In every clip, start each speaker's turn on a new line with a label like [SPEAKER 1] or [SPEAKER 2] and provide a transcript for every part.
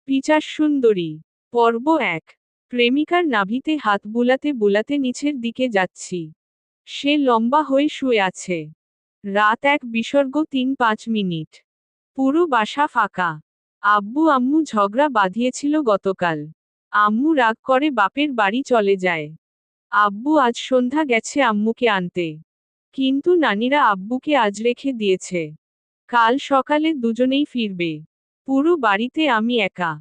[SPEAKER 1] পিচাস সুন্দরী। পর্ব ১। প্রেমিকার নাভিতে হাত বুলাতে বুলাতে নিচের দিকে যাচ্ছি। সে লম্বা হয়ে শুয়ে আছে। রাত ১ বিসর্গ ৩-৫ মিনিট। পুরো বাসা ফাঁকা। আব্বু আম্মু ঝগড়া বাঁধিয়েছিল গতকাল। আম্মু রাগ করে বাপের বাড়ি চলে যায়। আব্বু আজ সন্ধ্যা গেছে আম্মুকে আনতে। কিন্তু নানিরা আব্বুকে আজ রেখে দিয়েছে। কাল সকালে দুজনেই ফিরবে। পুরো বাড়িতে আমি একা।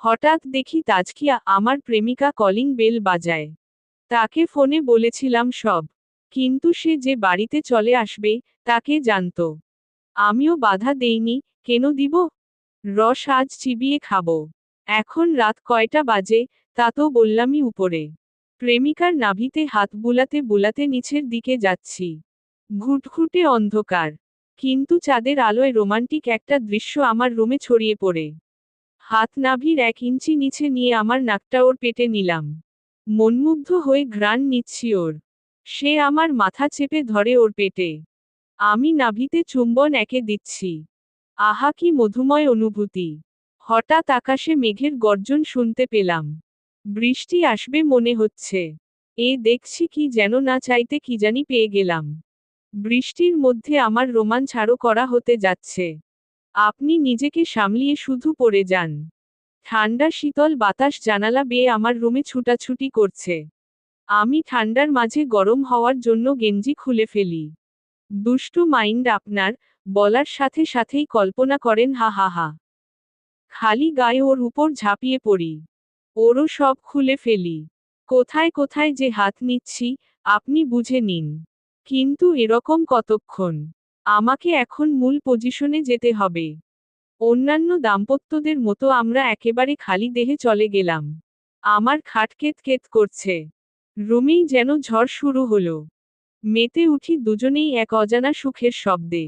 [SPEAKER 1] হঠাৎ দেখি তাজকিয়া, আমার প্রেমিকা, কলিং বেল বাজায়। তাকে ফোনে বলেছিলাম সব। কিন্তু সে যে বাড়িতে চলে আসবে, তাকে জানতো। আমিও বাধা দেইনি, কেন দিব? রস আজ চিবিয়ে খাবো। এখন রাত কয়টা বাজে, তা তো বললামই উপরে। প্রেমিকার নাভিতে হাত বুলাতে বুলাতে নিচের দিকে যাচ্ছি। ঘুটঘুটে অন্ধকার। কিন্তু চাঁদের আলোয় রোমান্টিক একটা দৃশ্য আমার রুমে ছড়িয়ে পড়ে। হাত নাভির ১ ইঞ্চি নিচে নিয়ে আমার নাকটা ওর পেটে নিলাম। মনমুগ্ধ হয়ে ঘ্রাণ নিচ্ছি ওর। সে আমার মাথা চেপে ধরে ওর পেটে। আমি নাভিতে চুম্বন একে দিচ্ছি। আহা, কি মধুময় অনুভূতি! হঠাৎ আকাশে মেঘের গর্জন শুনতে পেলাম। বৃষ্টি আসবে মনে হচ্ছে। দেখছি কি যেন না চাইতে কি জানি পেয়ে গেলাম। বৃষ্টির মধ্যে আমার রোমাঞ্চ আরো করা হতে যাচ্ছে। আপনি নিজেকে সামলিয়ে শুধু পড়ে যান। ঠান্ডা শীতল বাতাস জানালা বেয়ে আমার রুমে ছুটাছুটি করছে। আমি ঠান্ডার মাঝে গরম হওয়ার জন্য গেঞ্জি খুলে ফেলি। দুষ্টু মাইন্ড আপনার, বলার সাথে সাথেই কল্পনা করেন, হা হা হা। খালি গায়ে ওর উপর ঝাঁপিয়ে পড়ি। ওরও সব খুলে ফেলি। কোথায় কোথায় যে হাত নিচ্ছি, আপনি বুঝে নিন। কিন্তু এরকম কতক্ষণ? আমাকে এখন মূল পজিশনে যেতে হবে। অন্যান্য দাম্পত্যদের মতো আমরা একেবারে খালি দেহে চলে গেলাম। আমার খাট কেত কেত করছে। রুমেই যেন ঝড় শুরু হলো। মেতে উঠি দুজনেই এক অজানা সুখের শব্দে।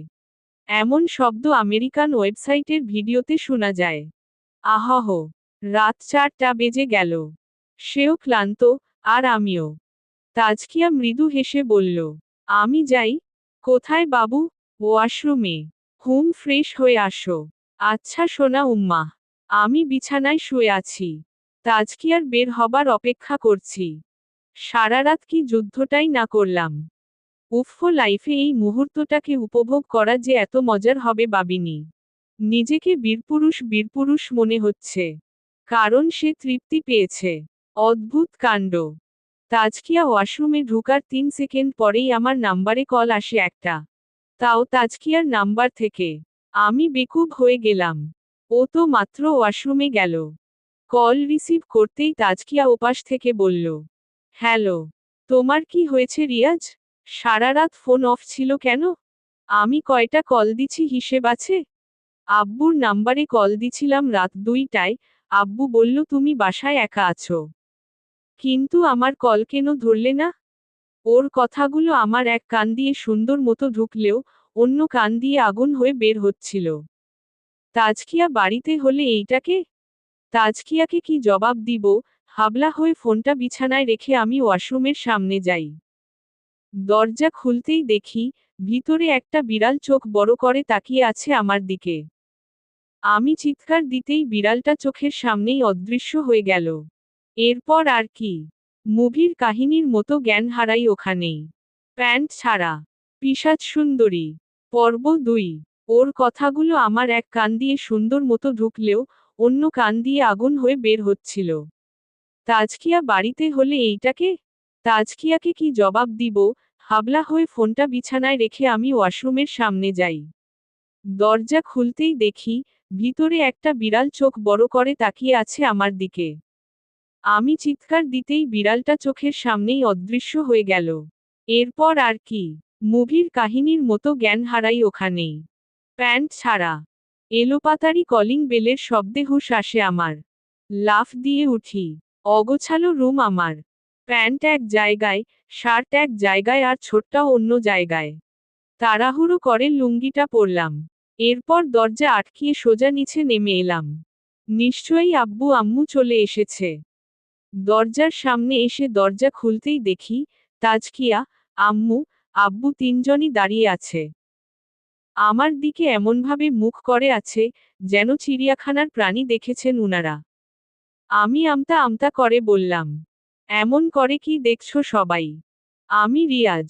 [SPEAKER 1] এমন শব্দ আমেরিকান ওয়েবসাইটের ভিডিওতে শোনা যায়। আহহ! রাত ৪টা বেজে গেল। সেও ক্লান্ত, আর আমিও। তাজকিয়া মৃদু হেসে বলল, আমি যাই? কোথায় বাবু? ওয়াশরুমে। ফ্রেশ হয়ে আসো। আচ্ছা সোনা উম্মা। আমি বিছানায় শুয়ে আছি। তাজকিয়ার বের হবার অপেক্ষা করছি। সারারাত কি যুদ্ধটাই না করলাম। উফ, লাইফে এই মুহূর্তটাকে উপভোগ করা যে এত মজার হবে ভাবিনি। নিজেকে বীরপুরুষ বীরপুরুষ মনে হচ্ছে। কারণ সে তৃপ্তি পেয়েছে। অদ্ভুত কাণ্ড। তাজকিয়া ওয়াশরুমে ঢুকার ৩ সেকেন্ড পরেই আমার নাম্বারে কল আসে একটা। তাও তাজকিয়ার নাম্বার থেকে। আমি বেকুব হয়ে গেলাম। ও তো মাত্র ওয়াশরুমে গেল। কল রিসিভ করতেই তাজকিয়া ওপাশ থেকে বলল, হ্যালো। তোমার কি হয়েছে রিয়াজ? সারারাত ফোন অফ ছিল কেন? আমি কয়টা কল দিছি হিসেব আছে? আব্বুর নাম্বারে কল দিছিলাম রাত ২টায়। আব্বু বলল তুমি বাসায় একা আছো। কিন্তু আমার কল কেন ধরলে না? ওর কথাগুলো আমার এক কান দিয়ে সুন্দর মতো ঢুকলেও, অন্য কান দিয়ে আগুন হয়ে বের হচ্ছিল। তাজকিয়া বাড়িতে হলে এইটাকে? তাজকিয়াকে কি জবাব দিব? হাবলা হয়ে ফোনটা বিছানায় রেখে আমি ওয়াশরুমের সামনে যাই। দরজা খুলতেই দেখি, ভিতরে একটা বিড়াল চোখ বড় করে তাকিয়ে আছে আমার দিকে। আমি চিৎকার দিতেই বিড়ালটা চোখের সামনেই অদৃশ্য হয়ে গেল। এরপর আর কি? মুভির কাহিনীর মতো জ্ঞান হারাই ওখানেই। প্যান্ট ছাড়া। পিশাচ সুন্দরী। পর্ব ২। ওর কথাগুলো আমার এক কান দিয়ে সুন্দর মতো ঢুকলেও, অন্য কান দিয়ে আগুন হয়ে বের হচ্ছিল। তাজকিয়া বাড়িতে হলে এইটাকে? তাজকিয়াকে কি জবাব দিব? হাবলা হয়ে ফোনটা বিছানায় রেখে আমি ওয়াশরুমের সামনে যাই। দরজা খুলতেই দেখি, ভিতরে একটা বিড়াল চোখ বড় করে তাকিয়ে আছে আমার দিকে। আমি চিৎকার দিতেই বিড়ালটা চোখের সামনেই অদৃশ্য হয়ে গেল। এরপর আর কি? মুভির কাহিনীর মতো জ্ঞান হারাই ওখানেই। প্যান্ট ছাড়া। এলোপাতাড়ি কলিং বেলের শব্দে হুঁশ আসে আমার। লাফ দিয়ে উঠি। অগোছালো রুম আমার। প্যান্ট এক জায়গায়, শার্ট এক জায়গায় আর ছোটটাও অন্য জায়গায়। তাড়াহুড়ো করে লুঙ্গিটা পরলাম। এরপর দরজা আটকিয়ে সোজা নিচে নেমে এলাম। নিশ্চয়ই আব্বু আম্মু চলে এসেছে। দরজার সামনে এসে দরজা খুলতেই দেখি, তাজকিয়া, আম্মু, আব্বু তিনজনই দাঁড়িয়ে আছে। আমার দিকে এমনভাবে মুখ করে আছে, যেন চিড়িয়াখানার প্রাণী দেখেছেন উনারা। আমি আমতা আমতা করে বললাম, এমন করে কি দেখছো সবাই? আমি রিয়াজ।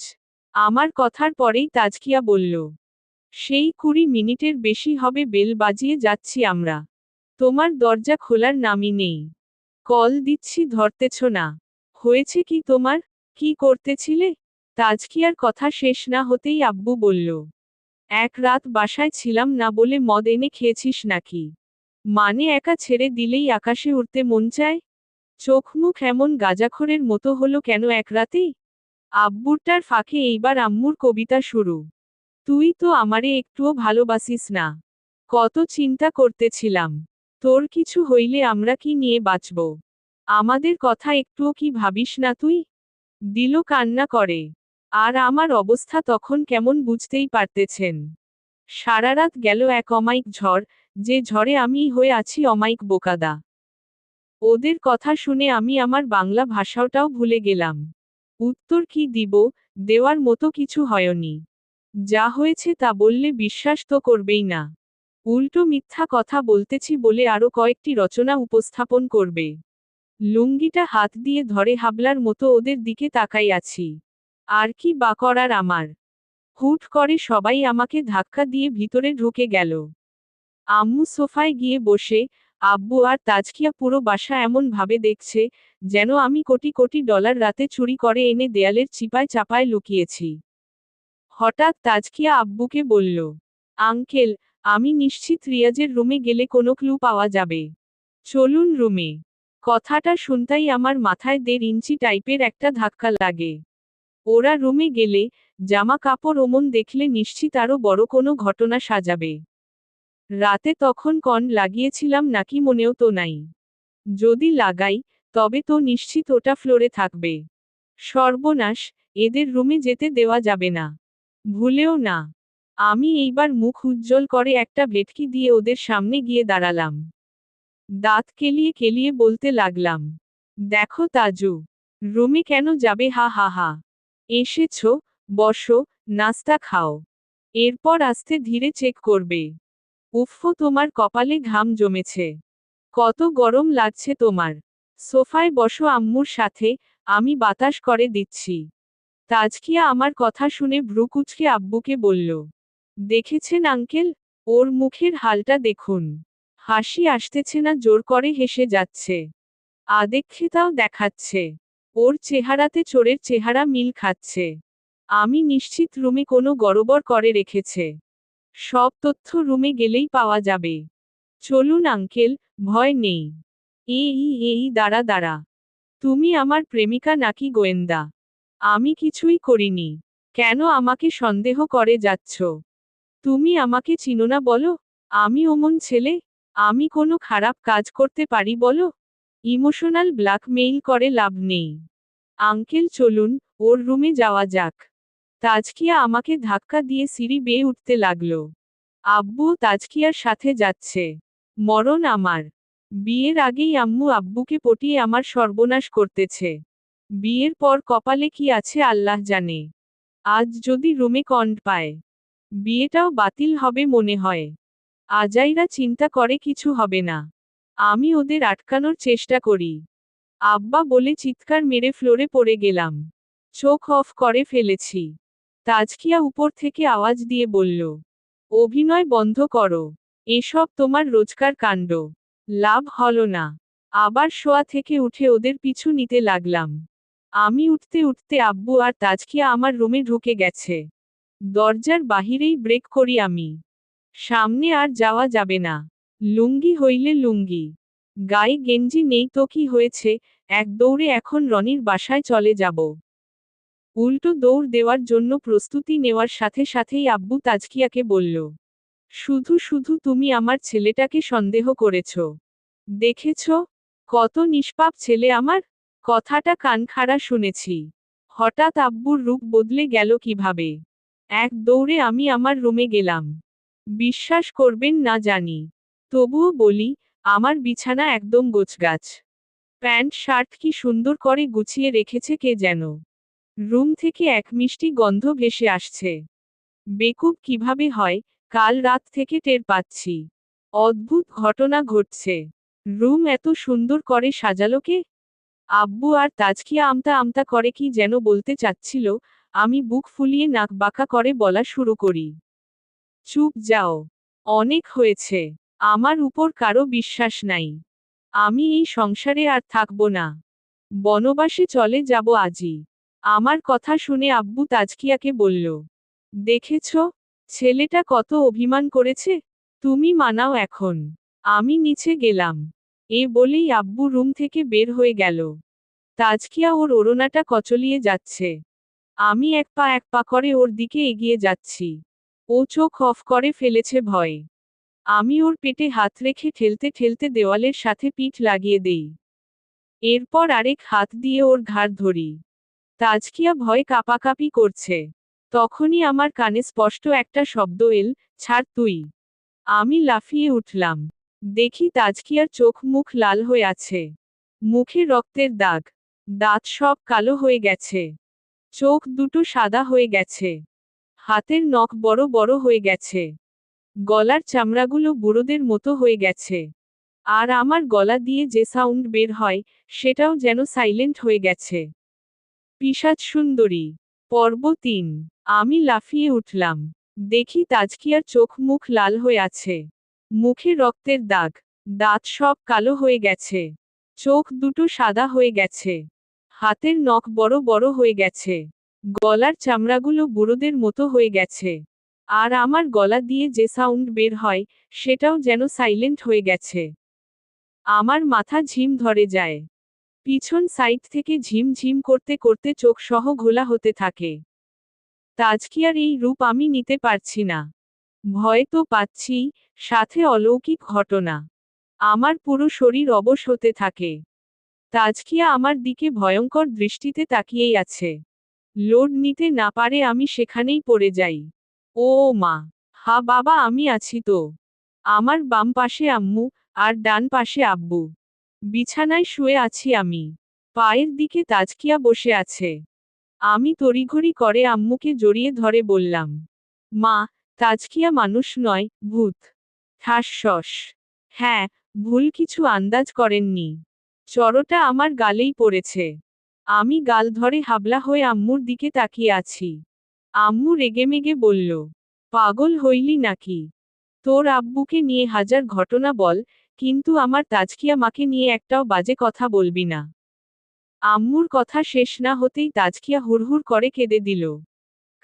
[SPEAKER 1] আমার কথার পরেই তাজকিয়া বলল, সেই 20 মিনিটের বেশি হবে বেল বাজিয়ে যাচ্ছি আমরা। তোমার দরজা খোলার নামই নেই। কল দিচ্ছি ধরতেছ না। হয়েছে কি তোমার? কি করতেছিলে? তাজকিয়ার কথা শেষ না হতেই আব্বু বলল, এক রাত বাসায় ছিলাম না বলে মদ এনে খেয়েছিস নাকি? মানে একা ছেড়ে দিলেই আকাশে উড়তে মন চায়? চোখ মুখ এমন গাঁজাখোরের মতো হলো কেন এক রাতেই? আব্বুরটার ফাঁকে এইবার আম্মুর কবিতা শুরু। তুই তো আমারে একটুও ভালোবাসিস না। কত চিন্তা করতেছিলাম, তোর কিছু হইলে আমরা কি নিয়ে বাঁচব? আমাদের কথা একটুও কি ভাবিস না তুই? দিল কান্না করে। আর আমার অবস্থা তখন কেমন বুঝতেই পারতেছেন। সারারাত গেল এক অমায়িক ঝড়, যে ঝড়ে আমি হয়ে আছি অমায়িক বোকাদা। ওদের কথা শুনে আমি আমার বাংলা ভাষাটাও ভুলে গেলাম। উত্তর কি দিব, দেওয়ার মতো কিছু হয়নি। যা হয়েছে তা বললে বিশ্বাস তো করবেই না। উল্টো মিথ্যা কথা বলতেছি বলে আরো কয়েকটি রচনা উপস্থাপন করবে। লুঙ্গিটা হাত দিয়ে ধরে হাবলার মতো ওদের দিকে তাকাই আছি। আর কি বা করার আমার? হুট করে সবাই আমাকে ধাক্কা দিয়ে ভিতরে ঢুকে গেল। আম্মু সোফায় গিয়ে বসে, আব্বু আর তাজকিয়া পুরো বাসা এমন ভাবে দেখছে, যেন আমি কোটি কোটি ডলার রাতে চুরি করে এনে দেয়ালের চিপায় চাপায় লুকিয়েছি। হঠাৎ তাজকিয়া আব্বুকে বলল, আঙ্কেল, আমি নিশ্চিত রিয়াজের রুমে গেলে কোনো ক্লু পাওয়া যাবে। চলুন রুমে। কথাটা শুনতাই আমার মাথায় 1.5 ইঞ্চি টাইপের একটা ধাক্কা লাগে। ওরা রুমে গেলে, জামা কাপড় ওমন দেখলে নিশ্চিত আরো বড় কোনো ঘটনা সাজাবে। রাতে তখন কন লাগিয়েছিলাম নাকি মনেও তো নাই। যদি লাগাই, তবে তো নিশ্চিত ওটা ফ্লোরে থাকবে। সর্বনাশ, এদের রুমে যেতে দেওয়া যাবে না। ভুলেও না। আমি এইবার মুখ উজ্জ্বল করে একটা ভেটকি দিয়ে ওদের সামনে গিয়ে দাঁড়ালাম। দাঁত কেলিয়ে কেলিয়ে বলতে লাগলাম, দেখো তাজু, রুমে কেন যাবে? হা হা হা। এসেছো, বসো, নাস্তা খাও। এরপর আস্তে ধীরে চেক করবে। উফফো, তোমার কপালে ঘাম জমেছে। কত গরম লাগছে তোমার। সোফায় বসো আম্মুর সাথে, আমি বাতাস করে দিচ্ছি। তাজকিয়া আমার কথা শুনে ভ্রু কুঁচকে আব্বুকে বলল, দেখেছেন আঙ্কেল, ওর মুখের হালটা দেখুন। হাসি আসতেছে না, জোর করে হেসে যাচ্ছে। আদেক্ষেতাও দেখাচ্ছে। ওর চেহারাতে চোরের চেহারা মিল খাচ্ছে। আমি নিশ্চিত রুমে কোনো গড়বড় করে রেখেছে। সব তথ্য রুমে গেলেই পাওয়া যাবে। চলুন আঙ্কেল, ভয় নেই। এই দাঁড়া দাঁড়া। তুমি আমার প্রেমিকা নাকি গোয়েন্দা? আমি কিছুই করিনি। কেন আমাকে সন্দেহ করে যাচ্ছ? তুমি আমাকে চিনো না বলো? আমি অমন ছেলে? আমি কোনো খারাপ কাজ করতে পারি বলো? ইমোশনাল ব্ল্যাকমেইল করে লাভ নেই। আঙ্কেল চলুন, ওর রুমে যাওয়া যাক। তাজকিয়া আমাকে ধাক্কা দিয়ে সিঁড়ি বেয়ে উঠতে লাগলো। আব্বুও তাজকিয়ার সাথে যাচ্ছে। মরণ আমার। বিয়ের আগেই আম্মু আব্বুকে পটিয়ে আমার সর্বনাশ করতেছে। বিয়ের পর কপালে কি আছে আল্লাহ জানে। আজ যদি রুমে কন্ড পায়, বিয়েটাও বাতিল হবে মনে হয়। আজাইরা চিন্তা করে কিছু হবে না। আমি ওদের আটকানোর চেষ্টা করি। আব্বা বলে চিৎকার মেরে ফ্লোরে পড়ে গেলাম। চোখ অফ করে ফেলেছি। তাজকিয়া উপর থেকে আওয়াজ দিয়ে বলল, অভিনয় বন্ধ করো। এসব তোমার রোজকার কাণ্ড। লাভ হলো না। আবার শোয়া থেকে উঠে ওদের পিছু নিতে লাগলাম। আমি উঠতে উঠতে আব্বু আর তাজকিয়া আমার রুমে ঢুকে গেছে। দরজার বাহিরেই ব্রেক করি আমি। সামনে আর যাওয়া যাবে না। লুঙ্গি হইলে লুঙ্গি। গায়ে গেঞ্জি নেই তো কি হয়েছে, এক দৌড়ে এখন রনির বাসায় চলে যাব। উল্টো দৌড় দেওয়ার জন্য প্রস্তুতি নেওয়ার সাথে সাথেই আব্বু তাজকিয়াকে বলল, শুধু শুধু তুমি আমার ছেলেটাকে সন্দেহ করেছ। দেখেছ, কত নিষ্পাপ ছেলে আমার। কথাটা কানখাড়া শুনেছি। হঠাৎ আব্বুর রূপ বদলে গেল কিভাবে। এক দৌড়ে আমি আমার রুমে গেলাম। বিশ্বাস করবেন না জানি, তবুও বলি, আমার বিছানা একদম গোছগাছ। প্যান্ট শার্ট কি সুন্দর করে গুছিয়ে রেখেছে কে যেন। রুম থেকে এক মিষ্টি গন্ধ ভেসে আসছে। বেকুব কিভাবে হয়, কাল রাত থেকে টের পাচ্ছি অদ্ভুত ঘটনা ঘটছে। রুম এত সুন্দর করে সাজালো কে? আব্বু আর তাজকিয়া আমতা আমতা করে কি যেন বলতে চাচ্ছিল, আমি বুক ফুলিয়ে নাক বাঁকা করে বলা শুরু করি। চুপ যাও। অনেক হয়েছে। আমার উপর কারো বিশ্বাস নাই। আমি এই সংসারে আর থাকবো না। বনবাসে চলে যাব আজই। আমার কথা শুনে আব্বু তাজকিয়াকে বলল, দেখেছ, ছেলেটা কত অভিমান করেছে, তুমি মানাও এখন। আমি নিচে গেলাম। এ বলেই আব্বু রুম থেকে বের হয়ে গেল। তাজকিয়া ওর ওড়নাটা কচলিয়ে যাচ্ছে। আমি এক পা করে ওর দিকে এগিয়ে যাচ্ছি। ও চোখ অফ করে ফেলেছে ভয়ে। আমি ওর পেটে হাত রেখে ঠেলতে ঠেলতে দেওয়ালের সাথে পিঠ লাগিয়ে দেই। এরপর আরেক হাত দিয়ে ওর ঘাড় ধরি। তাজকিয়া ভয়ে কাঁপাকাঁপি করছে। তখনই আমার কানে স্পষ্ট একটা শব্দ এল, ছাড় তুই। আমি লাফিয়ে উঠলাম। দেখি তাজকিয়ার চোখ মুখ লাল হয়ে আছে। মুখে রক্তের দাগ। দাঁত সব কালো হয়ে গেছে। চোখ দুটো সাদা হয়ে গেছে। হাতের নখ বড় বড় হয়ে গেছে। গলার চামড়াগুলো বুড়োদের মতো হয়ে গেছে। আর আমার গলা দিয়ে যে সাউন্ড বের হয়, সেটাও যেন সাইলেন্ট হয়ে গেছে। পিশাচ সুন্দরী। পর্ব ৩। আমি লাফিয়ে উঠলাম। দেখি তাজকিয়ার চোখ মুখ লাল হয়ে আছে। মুখে রক্তের দাগ। দাঁত সব কালো হয়ে গেছে। চোখ দুটো সাদা হয়ে গেছে। হাতের নখ বড় বড় হয়ে গেছে। গলার চামড়াগুলো বুড়োদের মতো হয়ে গেছে। আর আমার গলা দিয়ে যে সাউন্ড বের হয়, সেটাও যেন সাইলেন্ট হয়ে গেছে। আমার মাথা ঝিম ধরে যায়। পিছন সাইড থেকে ঝিম ঝিম করতে করতে চোখ সহ ঘোলা হতে থাকে। তাজকিয়ার এই রূপ আমি নিতে পারছি না। ভয় তো পাচ্ছি, সাথে অলৌকিক ঘটনা। আমার পুরো শরীর অবশ হতে থাকে। তাজকিয়া আমার দিকে ভয়ঙ্কর দৃষ্টিতে তাকিয়েই আছে। লোড নিতে না পারে আমি সেখানেই পড়ে যাই। ও মা! হা বাবা, আমি আছি তো। আমার বাম পাশে আম্মু, আর ডান পাশে আব্বু। বিছানায় শুয়ে আছি আমি। পায়ের দিকে তাজকিয়া বসে আছে। আমি তড়িঘড়ি করে আম্মুকে জড়িয়ে ধরে বললাম, মা, তাজকিয়া মানুষ নয়, ভূত। ঠাসশস। হ্যাঁ, ভুল কিছু আন্দাজ করেননি। চড়টা আমার গালেই পড়েছে। আমি গাল ধরে হাবলা হয়ে আম্মুর দিকে তাকিয়ে আছি। আম্মু রেগেমেগে বলল, পাগল হইলি নাকি? তোর আব্বুকে নিয়ে হাজার ঘটনা বল, কিন্তু আমার তাজকিয়া মাকে নিয়ে একটাও বাজে কথা বলবি না। আম্মুর কথা শেষ না হতেই তাজকিয়া হুড়হুড় করে কেঁদে দিল।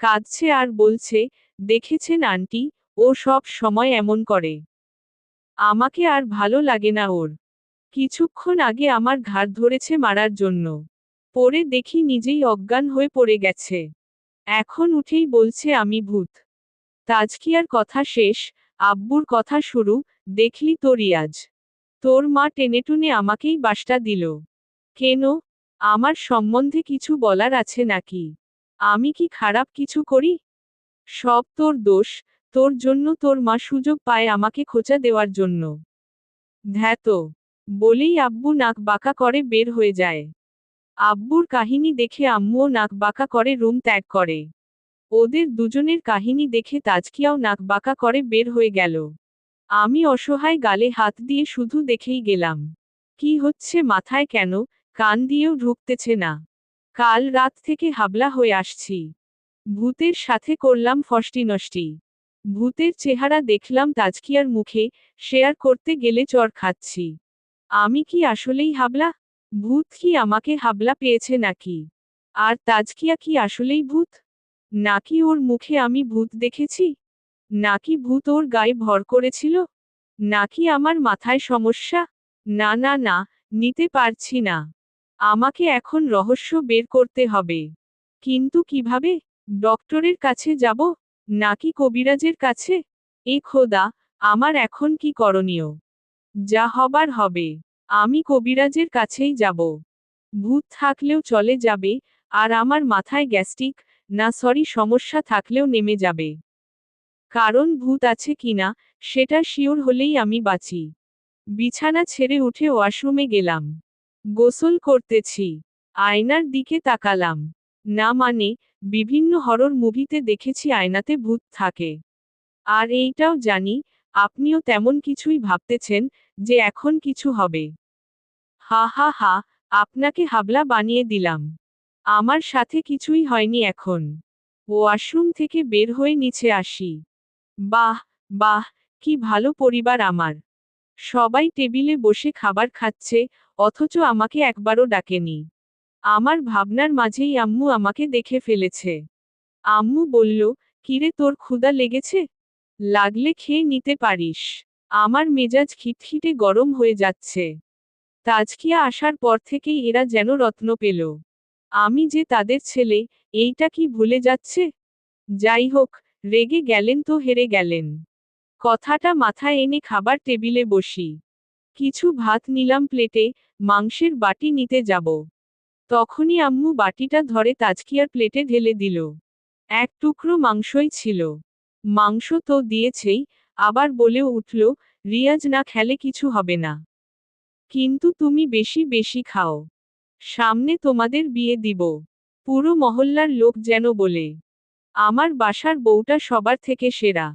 [SPEAKER 1] কাঁদছে আর বলছে, দেখেছেন আন্টি, ও সব সময় এমন করে। আমাকে আর ভালো লাগে না ওর। কিছুক্ষণ আগে আমার ঘাড় ধরেছে মারার জন্য। পরে দেখি নিজেই অজ্ঞান হয়ে পড়ে গেছে। এখন উঠেই বলছে আমি ভূত। তাজকিয়ার কথা শেষ, আব্বুর কথা শুরু, দেখলি তো রিয়াজ। তোর মা টেনেটুনে আমাকেই বাসটা দিল। কেন? আমার সম্বন্ধে কিছু বলার আছে নাকি? আমি কি খারাপ কিছু করি? সব তোর দোষ, তোর জন্য তোর মা সুযোগ পায় আমাকে খোঁচা দেওয়ার জন্য। ধ্যাতো। বলেই আব্বু নাক বাঁকা করে বের হয়ে যায়। আব্বুর কাহিনী দেখে আম্মুও নাক বাঁকা করে রুম ত্যাগ করে। ওদের দুজনের কাহিনী দেখে তাজকিয়াও নাক বাঁকা করে বের হয়ে গেল। আমি অসহায় গালে হাত দিয়ে শুধু দেখেই গেলাম। কি হচ্ছে মাথায় কেন, কান দিয়েও ঢুকতেছে না। কাল রাত থেকে হাবলা হয়ে আসছি। ভূতের সাথে করলাম ফষ্টি নষ্টি। ভূতের চেহারা দেখলাম তাজকিয়ার মুখে, শেয়ার করতে গেলে চর খাচ্ছি। আমি কি আসলেই হাবলা? ভূত কি আমাকে হাবলা পেয়েছে নাকি? আর তাজকিয়া কি আসলেই ভূত? নাকি ওর মুখে আমি ভূত দেখেছি? নাকি ভূত ওর গায়ে ভর করেছিল? নাকি আমার মাথায় সমস্যা? না না না, নিতে পারছি না। আমাকে এখন রহস্য বের করতে হবে। কিন্তু কিভাবে? ডক্টরের কাছে যাব? নাকি কবিরাজের কাছে? এ খোদা, আমার এখন কি করণীয়? যা হবার হবে। আমি কবিরাজের কাছেই যাব। ভূত থাকলেও চলে যাবে, আর আমার মাথায় গ্যাস্ট্রিক, না সরি সমস্যা থাকলেও নেমে যাবে। কারণ ভূত আছে কিনা, সেটা শিওর হলেই আমি বাঁচি। বিছানা ছেড়ে উঠে ওয়াশরুমে গেলাম। গোসল করতেছি। আয়নার দিকে তাকালাম। না মানে, বিভিন্ন হরর মুভিতে দেখেছি আয়নাতে ভূত থাকে। আর এইটাও জানি, আপনিও তেমন কিছুই ভাবতেছেন, যে এখন কিছু হবে। হা হা হা, আপনাকে হাবলা বানিয়ে দিলাম। আমার সাথে কিছুই হয়নি এখন। ওয়াশরুম থেকে বের হয়ে নিচে আসি। বাহ, বাহ, কি ভালো পরিবার আমার। সবাই টেবিলে বসে খাবার খাচ্ছে, অথচ আমাকে একবারও ডাকেনি। আমার ভাবনার মাঝেই আম্মু আমাকে দেখে ফেলেছে। আম্মু বলল, কিরে তোর ক্ষুধা লেগেছে? লাগলে খেয়ে নিতে পারিস। আমার মেজাজ খিটখিটে গরম হয়ে যাচ্ছে। তাজকিয়া আসার পর থেকেই এরা যেন রত্ন পেল। আমি যে তাদের ছেলে, এইটা কি ভুলে যাচ্ছে? যাই হোক, রেগে গেলেন তো হেরে গেলেন। কথাটা মাথায় এনে খাবার টেবিলে বসি। কিছু ভাত নিলাম প্লেটে, মাংসের বাটি নিতে যাব। তখনই আম্মু বাটিটা ধরে তাজকিয়ার প্লেটে ঢেলে দিল। এক টুকরো মাংসই ছিল। মাংস তো দিয়েছেই, আবার বলে উঠল, রিয়াজ না খেলে কিছু হবে না। কিন্তু তুমি বেশি বেশি খাও। সামনে তোমাদের বিয়ে দিব। পুরো মহল্লার লোক যেন বলে। আমার বাসার বউটা সবার থেকে সেরা।